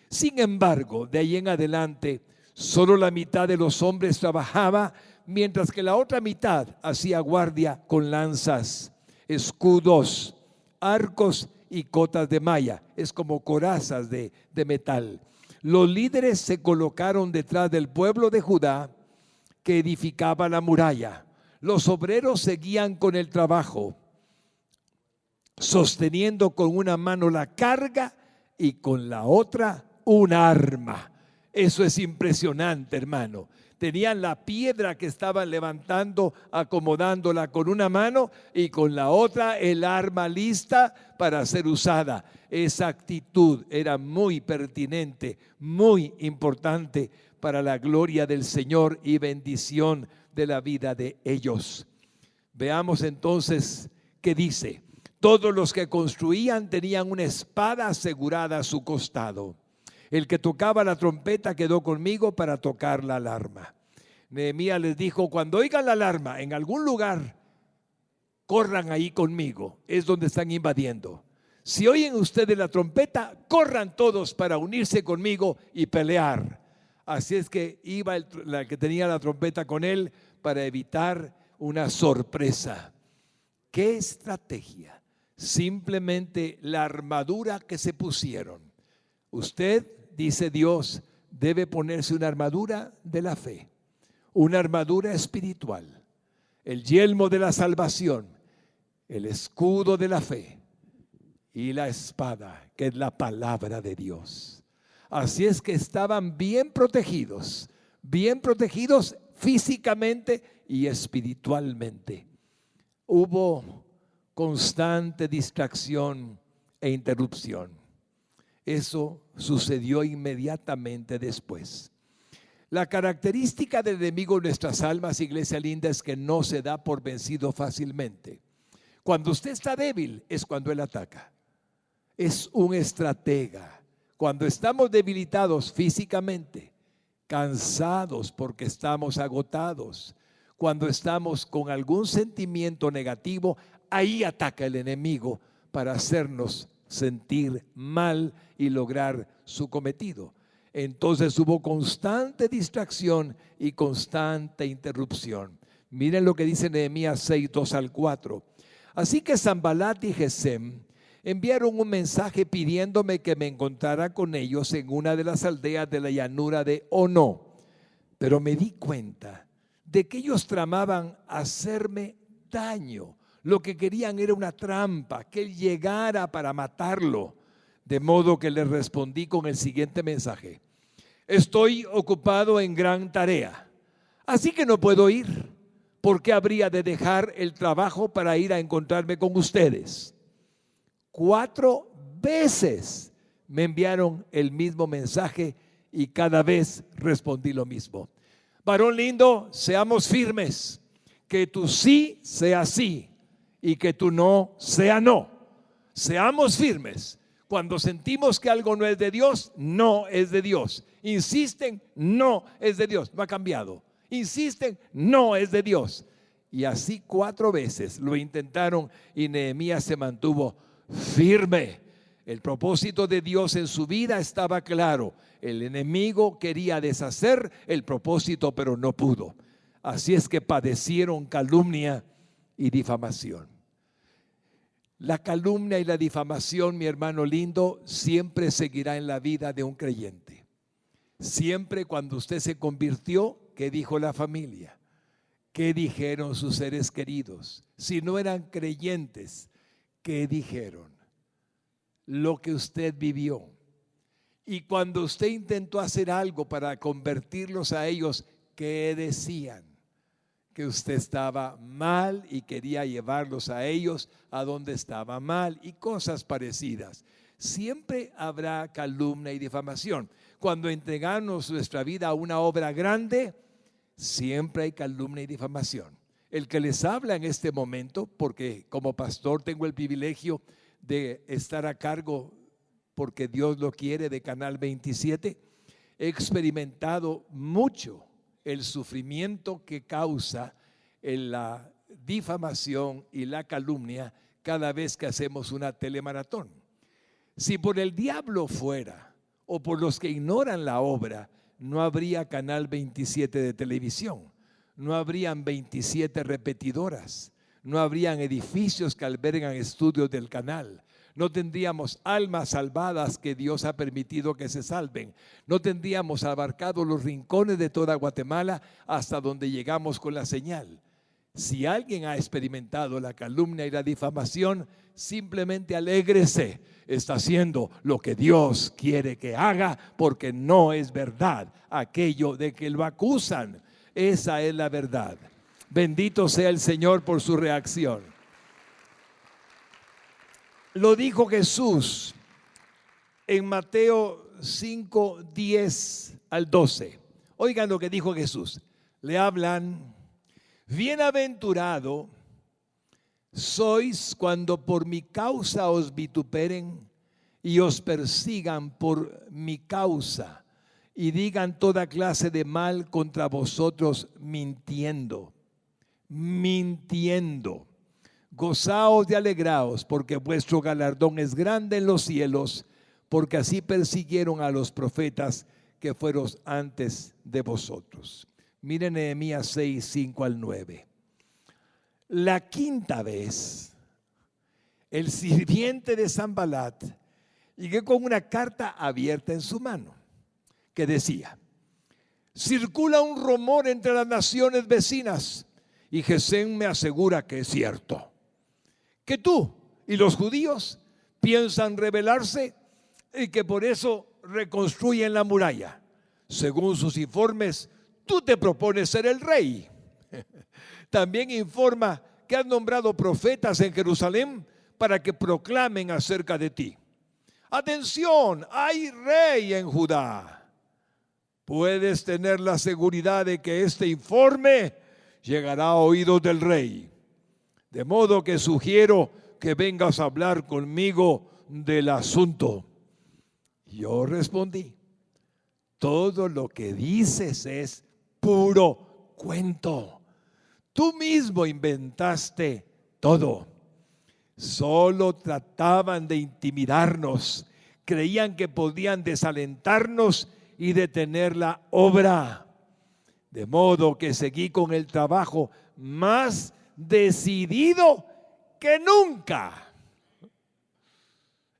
Sin embargo, de ahí en adelante, solo la mitad de los hombres trabajaba, mientras que la otra mitad hacía guardia con lanzas, escudos, arcos y cotas de malla. Es como corazas de metal. Los líderes se colocaron detrás del pueblo de Judá que edificaba la muralla. Los obreros seguían con el trabajo, sosteniendo con una mano la carga y con la otra un arma. Eso es impresionante, hermano. Tenían la piedra que estaban levantando, acomodándola con una mano, y con la otra el arma lista para ser usada. Esa actitud era muy pertinente, muy importante para la gloria del Señor y bendición de la vida de ellos. Veamos entonces qué dice. Todos los que construían tenían una espada asegurada a su costado. El que tocaba la trompeta quedó conmigo para tocar la alarma. Nehemías les dijo: cuando oigan la alarma en algún lugar, corran ahí conmigo, es donde están invadiendo. Si oyen ustedes la trompeta, corran todos para unirse conmigo y pelear. Así es que iba la que tenía la trompeta con él para evitar una sorpresa. ¿Qué estrategia? Simplemente la armadura que se pusieron. Usted, dice Dios, debe ponerse una armadura de la fe, una armadura espiritual, el yelmo de la salvación, el escudo de la fe y la espada, que es la palabra de Dios. Así es que estaban bien protegidos físicamente y espiritualmente. Hubo constante distracción e interrupción. Eso sucedió inmediatamente después. La característica del enemigo en nuestras almas, iglesia linda, es que no se da por vencido fácilmente. Cuando usted está débil es cuando él ataca. Es un estratega. Cuando estamos debilitados físicamente, cansados porque estamos agotados, cuando estamos con algún sentimiento negativo, ahí ataca el enemigo para hacernos sentir mal y lograr su cometido. Entonces hubo constante distracción y constante interrupción. Miren lo que dice Nehemías 6, 2 al 4. Así que Sanbalat y Gesem enviaron un mensaje pidiéndome que me encontrara con ellos en una de las aldeas de la llanura de Ono. Pero me di cuenta de que ellos tramaban hacerme daño. Lo que querían era una trampa, que él llegara para matarlo. De modo que le respondí con el siguiente mensaje: estoy ocupado en gran tarea, así que no puedo ir. ¿Por qué habría de dejar el trabajo para ir a encontrarme con ustedes? 4 veces me enviaron el mismo mensaje y cada vez respondí lo mismo. Varón lindo, seamos firmes, que tu sí sea sí y que tu no sea no. Seamos firmes. Cuando sentimos que algo no es de Dios, no es de Dios. Insisten, no es de Dios, no ha cambiado. Insisten, no es de Dios. Y así 4 veces lo intentaron y Nehemías se mantuvo firme. El propósito de Dios en su vida estaba claro. El enemigo quería deshacer el propósito, pero no pudo. Así es que padecieron calumnia y difamación. La calumnia y la difamación, mi hermano lindo, siempre seguirá en la vida de un creyente. Siempre cuando usted se convirtió, ¿qué dijo la familia? ¿Qué dijeron sus seres queridos? Si no eran creyentes, ¿qué dijeron? Lo que usted vivió. Y cuando usted intentó hacer algo para convertirlos a ellos, ¿qué decían? Que usted estaba mal y quería llevarlos a ellos a donde estaba mal y cosas parecidas. Siempre habrá calumnia y difamación. Cuando entregamos nuestra vida a una obra grande, siempre hay calumnia y difamación. El que les habla en este momento, porque como pastor tengo el privilegio de estar a cargo, porque Dios lo quiere, de Canal 27, he experimentado mucho el sufrimiento que causa la difamación y la calumnia cada vez que hacemos una telemaratón. Si por el diablo fuera, o por los que ignoran la obra, no habría Canal 27 de televisión, no habrían 27 repetidoras, no habrían edificios que albergan estudios del canal, no tendríamos almas salvadas que Dios ha permitido que se salven, no tendríamos abarcado los rincones de toda Guatemala hasta donde llegamos con la señal. Si alguien ha experimentado la calumnia y la difamación, simplemente alégrese, está haciendo lo que Dios quiere que haga, porque no es verdad aquello de que lo acusan. Esa es la verdad. Bendito sea el Señor por su reacción. Lo dijo Jesús en Mateo 5, 10 al 12. Oigan lo que dijo Jesús. Le hablan: bienaventurado sois cuando por mi causa os vituperen y os persigan por mi causa y digan toda clase de mal contra vosotros mintiendo. Gozaos y alegraos, porque vuestro galardón es grande en los cielos, porque así persiguieron a los profetas que fueron antes de vosotros. Miren Nehemías 6, 5 al 9. La 5ª vez, el sirviente de Sanbalat llegó con una carta abierta en su mano, que decía: circula un rumor entre las naciones vecinas, y Gesem me asegura que es cierto, que tú y los judíos piensan rebelarse y que por eso reconstruyen la muralla. Según sus informes, tú te propones ser el rey. También informa que has nombrado profetas en Jerusalén para que proclamen acerca de ti. Atención, hay rey en Judá. Puedes tener la seguridad de que este informe llegará a oídos del rey. De modo que sugiero que vengas a hablar conmigo del asunto. Yo respondí, todo lo que dices es puro cuento. Tú mismo inventaste todo. Solo trataban de intimidarnos. Creían que podían desalentarnos y detener la obra. De modo que seguí con el trabajo más decidido que nunca.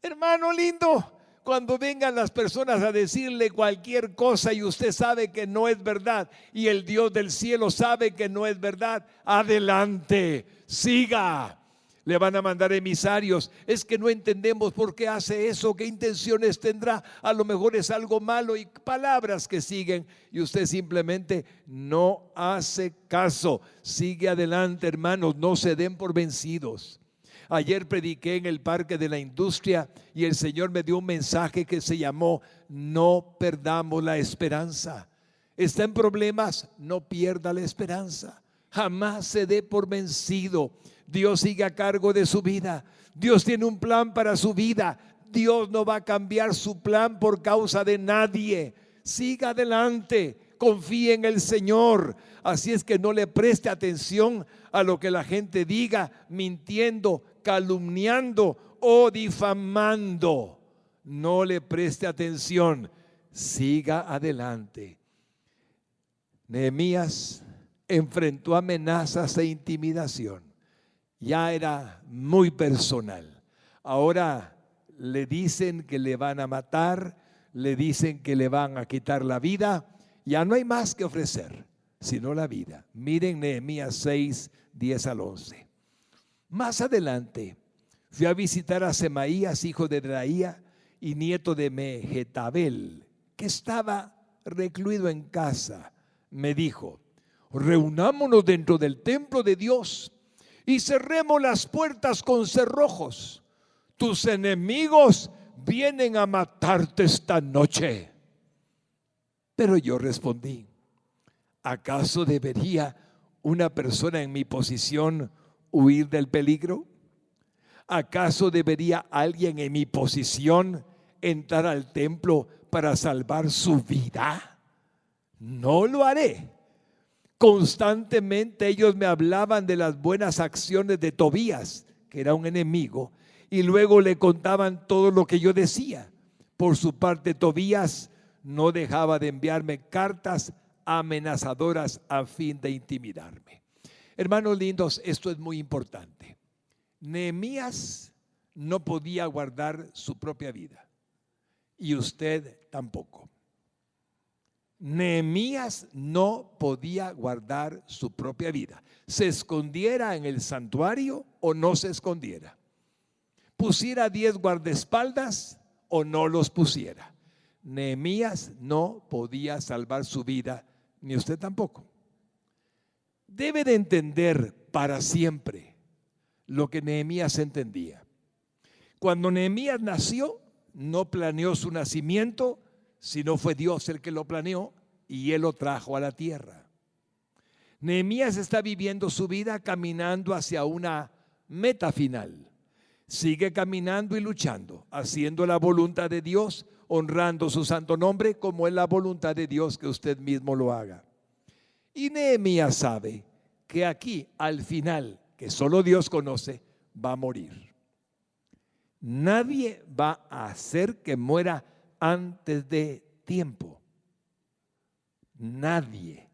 Hermano lindo, cuando vengan las personas a decirle cualquier cosa y usted sabe que no es verdad y el Dios del cielo sabe que no es verdad, adelante, siga. Le van a mandar emisarios. Es que no entendemos por qué hace eso, qué intenciones tendrá. A lo mejor es algo malo y palabras que siguen y usted simplemente no hace caso. Sigue adelante, hermanos, no se den por vencidos. Ayer prediqué en el Parque de la Industria y el Señor me dio un mensaje que se llamó no perdamos la esperanza. Está en problemas, no pierda la esperanza. Jamás se dé por vencido. Dios sigue a cargo de su vida. Dios tiene un plan para su vida. Dios no va a cambiar su plan por causa de nadie. Siga adelante, confíe en el Señor. Así es que no le preste atención a lo que la gente diga, mintiendo, calumniando o difamando. No le preste atención, siga adelante. Nehemías enfrentó amenazas e intimidación. Ya era muy personal. Ahora le dicen que le van a matar, le dicen que le van a quitar la vida. Ya no hay más que ofrecer, sino la vida. Miren Nehemías 6, 10 al 11. Más adelante fui a visitar a Semaías, hijo de Delaía y nieto de Mehetabel, que estaba recluido en casa. Me dijo, reunámonos dentro del templo de Dios y cerremos las puertas con cerrojos. Tus enemigos vienen a matarte esta noche. Pero yo respondí, ¿acaso debería una persona en mi posición huir del peligro? ¿Acaso debería alguien en mi posición entrar al templo para salvar su vida? No lo haré. Constantemente ellos me hablaban de las buenas acciones de Tobías, que era un enemigo, y luego le contaban todo lo que yo decía. Por su parte, Tobías no dejaba de enviarme cartas amenazadoras a fin de intimidarme. Hermanos lindos, esto es muy importante. Nehemías no podía guardar su propia vida y usted tampoco. Nehemías no podía guardar su propia vida. Se escondiera en el santuario o no se escondiera. Pusiera 10 guardaespaldas o no los pusiera. Nehemías no podía salvar su vida, ni usted tampoco. Debe de entender para siempre lo que Nehemías entendía. Cuando Nehemías nació, no planeó su nacimiento, sino fue Dios el que lo planeó y él lo trajo a la tierra. Nehemías está viviendo su vida caminando hacia una meta final. Sigue caminando y luchando, haciendo la voluntad de Dios, honrando su santo nombre, como es la voluntad de Dios que usted mismo lo haga. Y Nehemías sabe que aquí, al final, que solo Dios conoce, va a morir. Nadie va a hacer que muera antes de tiempo. Nadie.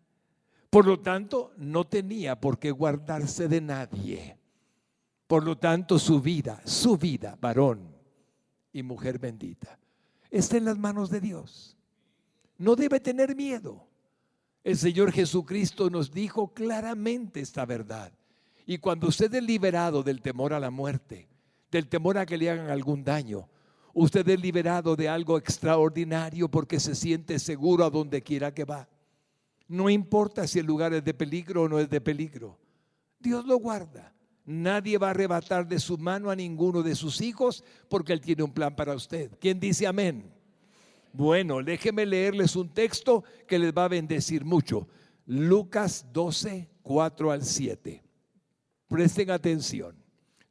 Por lo tanto, no tenía por qué guardarse de nadie. Por lo tanto, su vida, varón y mujer bendita, está en las manos de Dios. No debe tener miedo. El Señor Jesucristo nos dijo claramente esta verdad. Y cuando usted es liberado del temor a la muerte, del temor a que le hagan algún daño. Usted es liberado de algo extraordinario porque se siente seguro a donde quiera que va. No importa si el lugar es de peligro o no es de peligro. Dios lo guarda. Nadie va a arrebatar de su mano a ninguno de sus hijos porque Él tiene un plan para usted. ¿Quién dice amén? Bueno, déjeme leerles un texto que les va a bendecir mucho. Lucas 12, 4 al 7. Presten atención.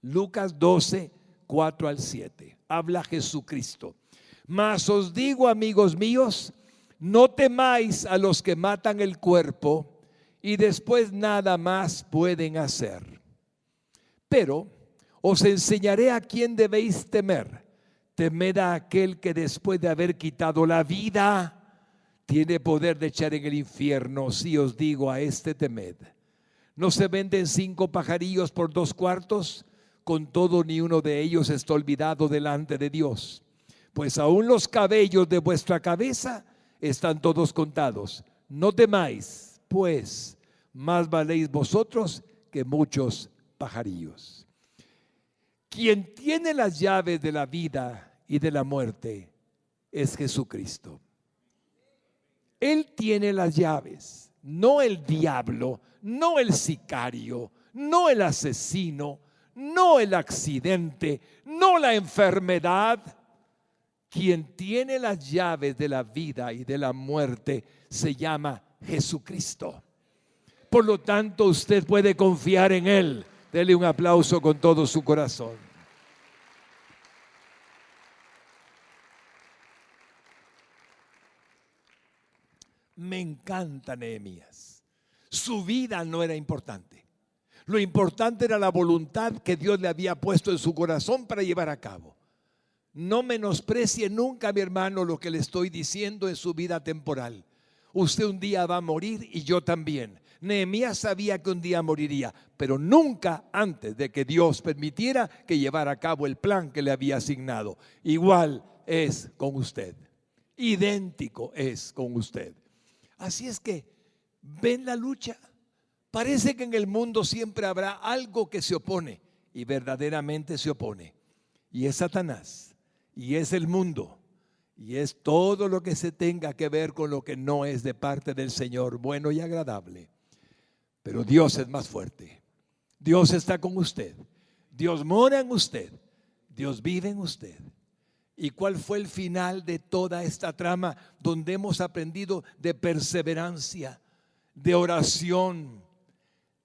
Lucas 12, 4 al 7. Habla Jesucristo. Mas os digo, amigos míos, no temáis a los que matan el cuerpo y después nada más pueden hacer. Pero os enseñaré a quién debéis temer. Temed a aquel que después de haber quitado la vida, tiene poder de echar en el infierno. Si os digo, a este temed. ¿No se venden 5 pajarillos por 2 cuartos? Con todo, ni uno de ellos está olvidado delante de Dios. Pues aún los cabellos de vuestra cabeza están todos contados. No temáis, pues más valéis vosotros que muchos pajarillos. Quien tiene las llaves de la vida y de la muerte es Jesucristo. Él tiene las llaves, no el diablo, no el sicario, no el asesino, no el accidente, no la enfermedad. Quien tiene las llaves de la vida y de la muerte se llama Jesucristo. Por lo tanto, usted puede confiar en Él. Dele un aplauso con todo su corazón. Me encanta Nehemías. Su vida no era importante. Lo importante era la voluntad que Dios le había puesto en su corazón para llevar a cabo. No menosprecie nunca, mi hermano, lo que le estoy diciendo en su vida temporal. Usted un día va a morir y yo también. Nehemías sabía que un día moriría, pero nunca antes de que Dios permitiera que llevara a cabo el plan que le había asignado. Igual es con usted. Idéntico es con usted. Así es que, ¿ven la lucha? Parece que en el mundo siempre habrá algo que se opone, y verdaderamente se opone. Y es Satanás, y es el mundo, y es todo lo que se tenga que ver con lo que no es de parte del Señor, bueno y agradable. Pero Dios es más fuerte. Dios está con usted. Dios mora en usted. Dios vive en usted. ¿Y cuál fue el final de toda esta trama donde hemos aprendido de perseverancia, de oración,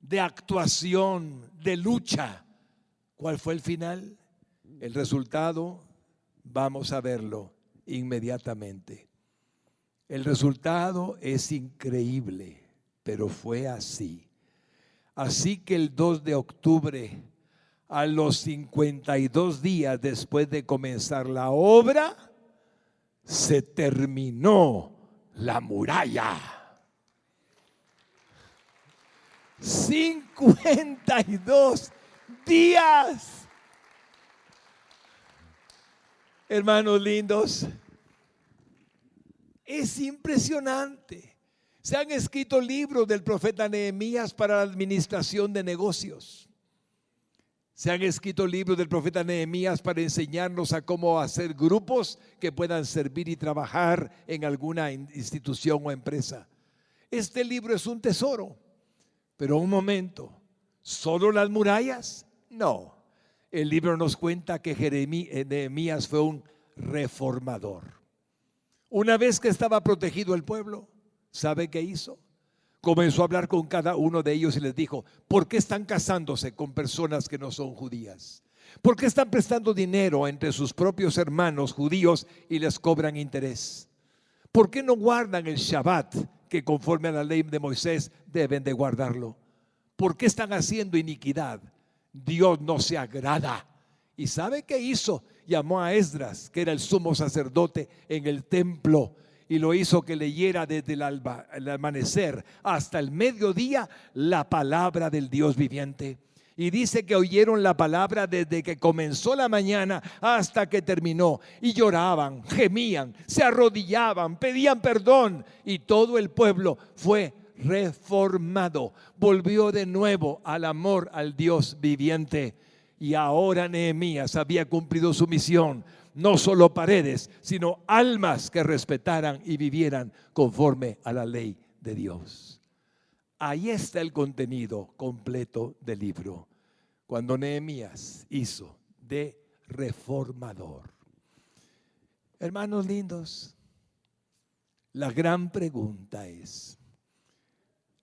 de actuación, de lucha? ¿Cuál fue el final? El resultado, vamos a verlo inmediatamente. El resultado es increíble, pero fue así. Así que el 2 de octubre, a los 52 días después de comenzar la obra, se terminó la muralla. 52 días. Hermanos lindos, es impresionante. Se han escrito libros del profeta Nehemías para la administración de negocios. Se han escrito libros del profeta Nehemías para enseñarnos a cómo hacer grupos que puedan servir y trabajar en alguna institución o empresa. Este libro es un tesoro, pero un momento, ¿solo las murallas? No. El libro nos cuenta que Nehemías fue un reformador. Una vez que estaba protegido el pueblo, ¿sabe qué hizo? Comenzó a hablar con cada uno de ellos y les dijo: ¿por qué están casándose con personas que no son judías? ¿Por qué están prestando dinero entre sus propios hermanos judíos y les cobran interés? ¿Por qué no guardan el Shabbat, que conforme a la ley de Moisés deben de guardarlo? ¿Por qué están haciendo iniquidad? Dios no se agrada. ¿Y sabe qué hizo? Llamó a Esdras, que era el sumo sacerdote en el templo, y lo hizo que leyera desde el amanecer hasta el mediodía la palabra del Dios viviente. Y dice que oyeron la palabra desde que comenzó la mañana hasta que terminó. Y lloraban, gemían, se arrodillaban, pedían perdón. Y todo el pueblo fue reformado. Volvió de nuevo al amor al Dios viviente. Y ahora Nehemías había cumplido su misión. No solo paredes, sino almas que respetaran y vivieran conforme a la ley de Dios. Ahí está el contenido completo del libro. Cuando Nehemías hizo de reformador. Hermanos lindos, la gran pregunta es,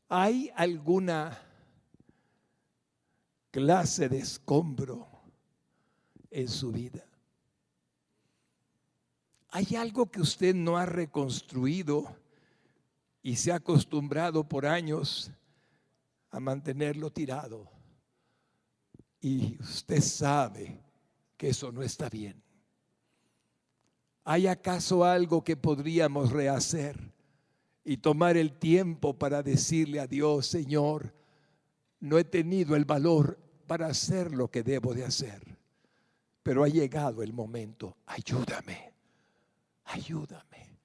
¿hay alguna clase de escombro en su vida? ¿Hay algo que usted no ha reconstruido y se ha acostumbrado por años a mantenerlo tirado? Y usted sabe que eso no está bien. ¿Hay acaso algo que podríamos rehacer y tomar el tiempo para decirle a Dios, Señor, no he tenido el valor para hacer lo que debo de hacer, pero ha llegado el momento, ayúdame, ayúdame?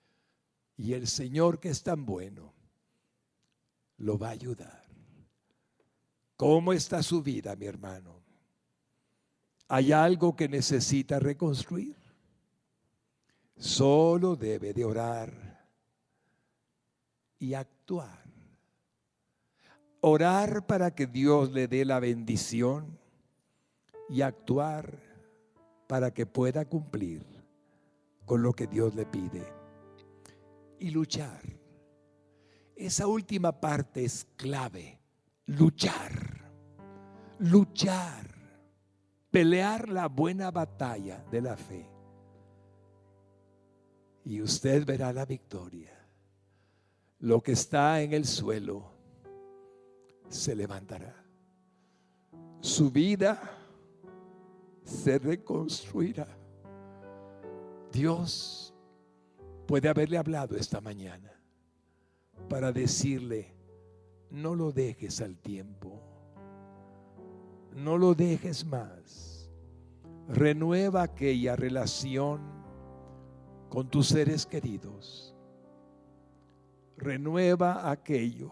Y el Señor, que es tan bueno, lo va a ayudar. ¿Cómo está su vida, mi hermano? ¿Hay algo que necesita reconstruir? Solo debe de orar y actuar. Orar para que Dios le dé la bendición y actuar para que pueda cumplir con lo que Dios le pide. Y luchar. Esa última parte es clave. Luchar. Luchar. Pelear la buena batalla de la fe. Y usted verá la victoria. Lo que está en el suelo se levantará. Su vida se reconstruirá. Dios puede haberle hablado esta mañana para decirle, no lo dejes al tiempo, no lo dejes más. Renueva aquella relación con tus seres queridos. Renueva aquello,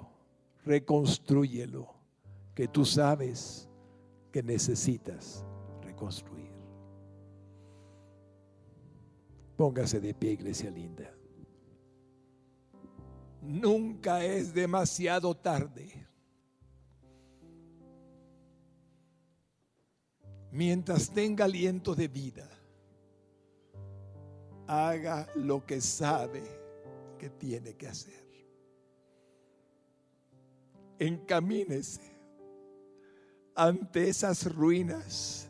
reconstrúyelo que tú sabes que necesitas reconstruir. Póngase de pie, iglesia linda. Nunca es demasiado tarde. Mientras tenga aliento de vida, haga lo que sabe que tiene que hacer. Encamínese ante esas ruinas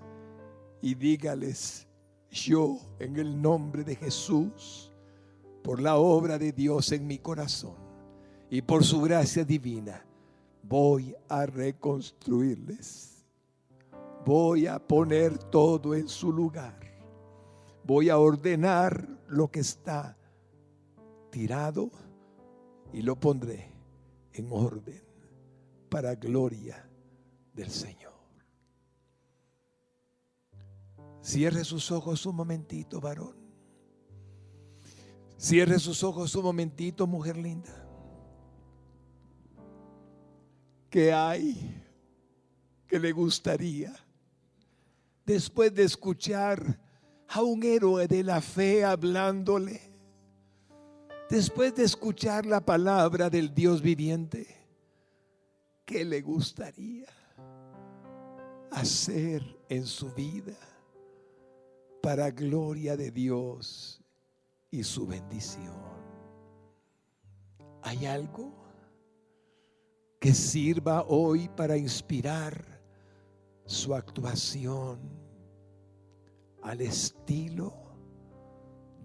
y dígales, yo en el nombre de Jesús, por la obra de Dios en mi corazón y por su gracia divina, voy a reconstruirles. Voy a poner todo en su lugar. Voy a ordenar lo que está tirado y lo pondré en orden para gloria del Señor. Cierre sus ojos un momentito, varón. Cierre sus ojos un momentito, mujer linda. ¿Qué hay que le gustaría, después de escuchar a un héroe de la fe hablándole, después de escuchar la palabra del Dios viviente, qué le gustaría hacer en su vida para gloria de Dios y su bendición? ¿Hay algo que sirva hoy para inspirar su actuación al estilo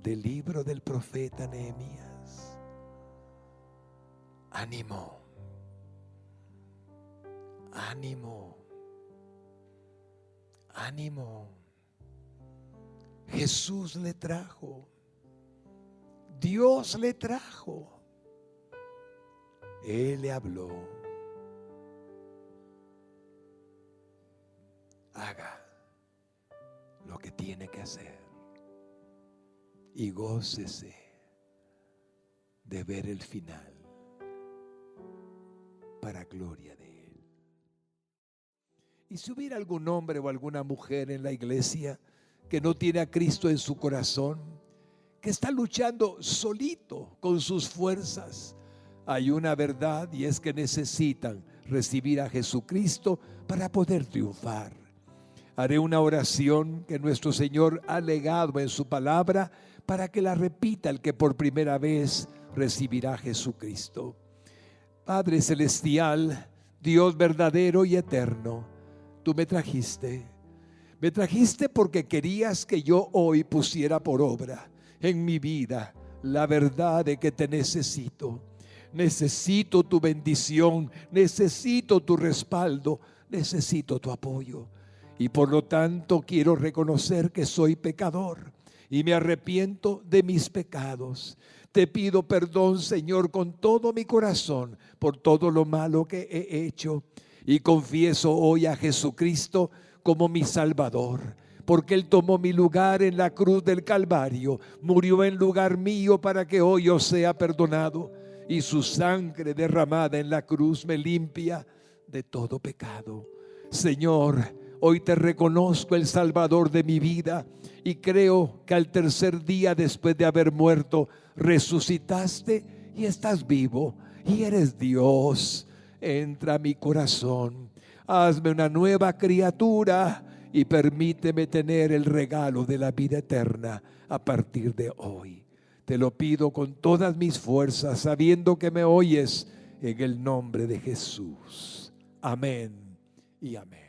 del libro del profeta Nehemías? Ánimo, ánimo, ánimo. Jesús le trajo, Dios le trajo, Él le habló. Haga lo que tiene que hacer y gócese de ver el final para gloria de Él. Y si hubiera algún hombre o alguna mujer en la iglesia que no tiene a Cristo en su corazón, que está luchando solito con sus fuerzas, hay una verdad, y es que necesitan recibir a Jesucristo para poder triunfar. Haré una oración que nuestro Señor ha legado en su palabra para que la repita el que por primera vez recibirá a Jesucristo. Padre celestial, Dios verdadero y eterno, tú me trajiste porque querías que yo hoy pusiera por obra en mi vida la verdad de que te necesito. Necesito tu bendición, necesito tu respaldo, necesito tu apoyo. Y por lo tanto quiero reconocer que soy pecador y me arrepiento de mis pecados. Te pido perdón, Señor, con todo mi corazón por todo lo malo que he hecho. Y confieso hoy a Jesucristo como mi Salvador, porque Él tomó mi lugar en la cruz del Calvario, murió en lugar mío para que hoy yo sea perdonado, y su sangre derramada en la cruz me limpia de todo pecado. Señor, hoy te reconozco el Salvador de mi vida y creo que al tercer día después de haber muerto, resucitaste y estás vivo y eres Dios. Entra a mi corazón, hazme una nueva criatura y permíteme tener el regalo de la vida eterna a partir de hoy. Te lo pido con todas mis fuerzas, sabiendo que me oyes, en el nombre de Jesús. Amén y amén.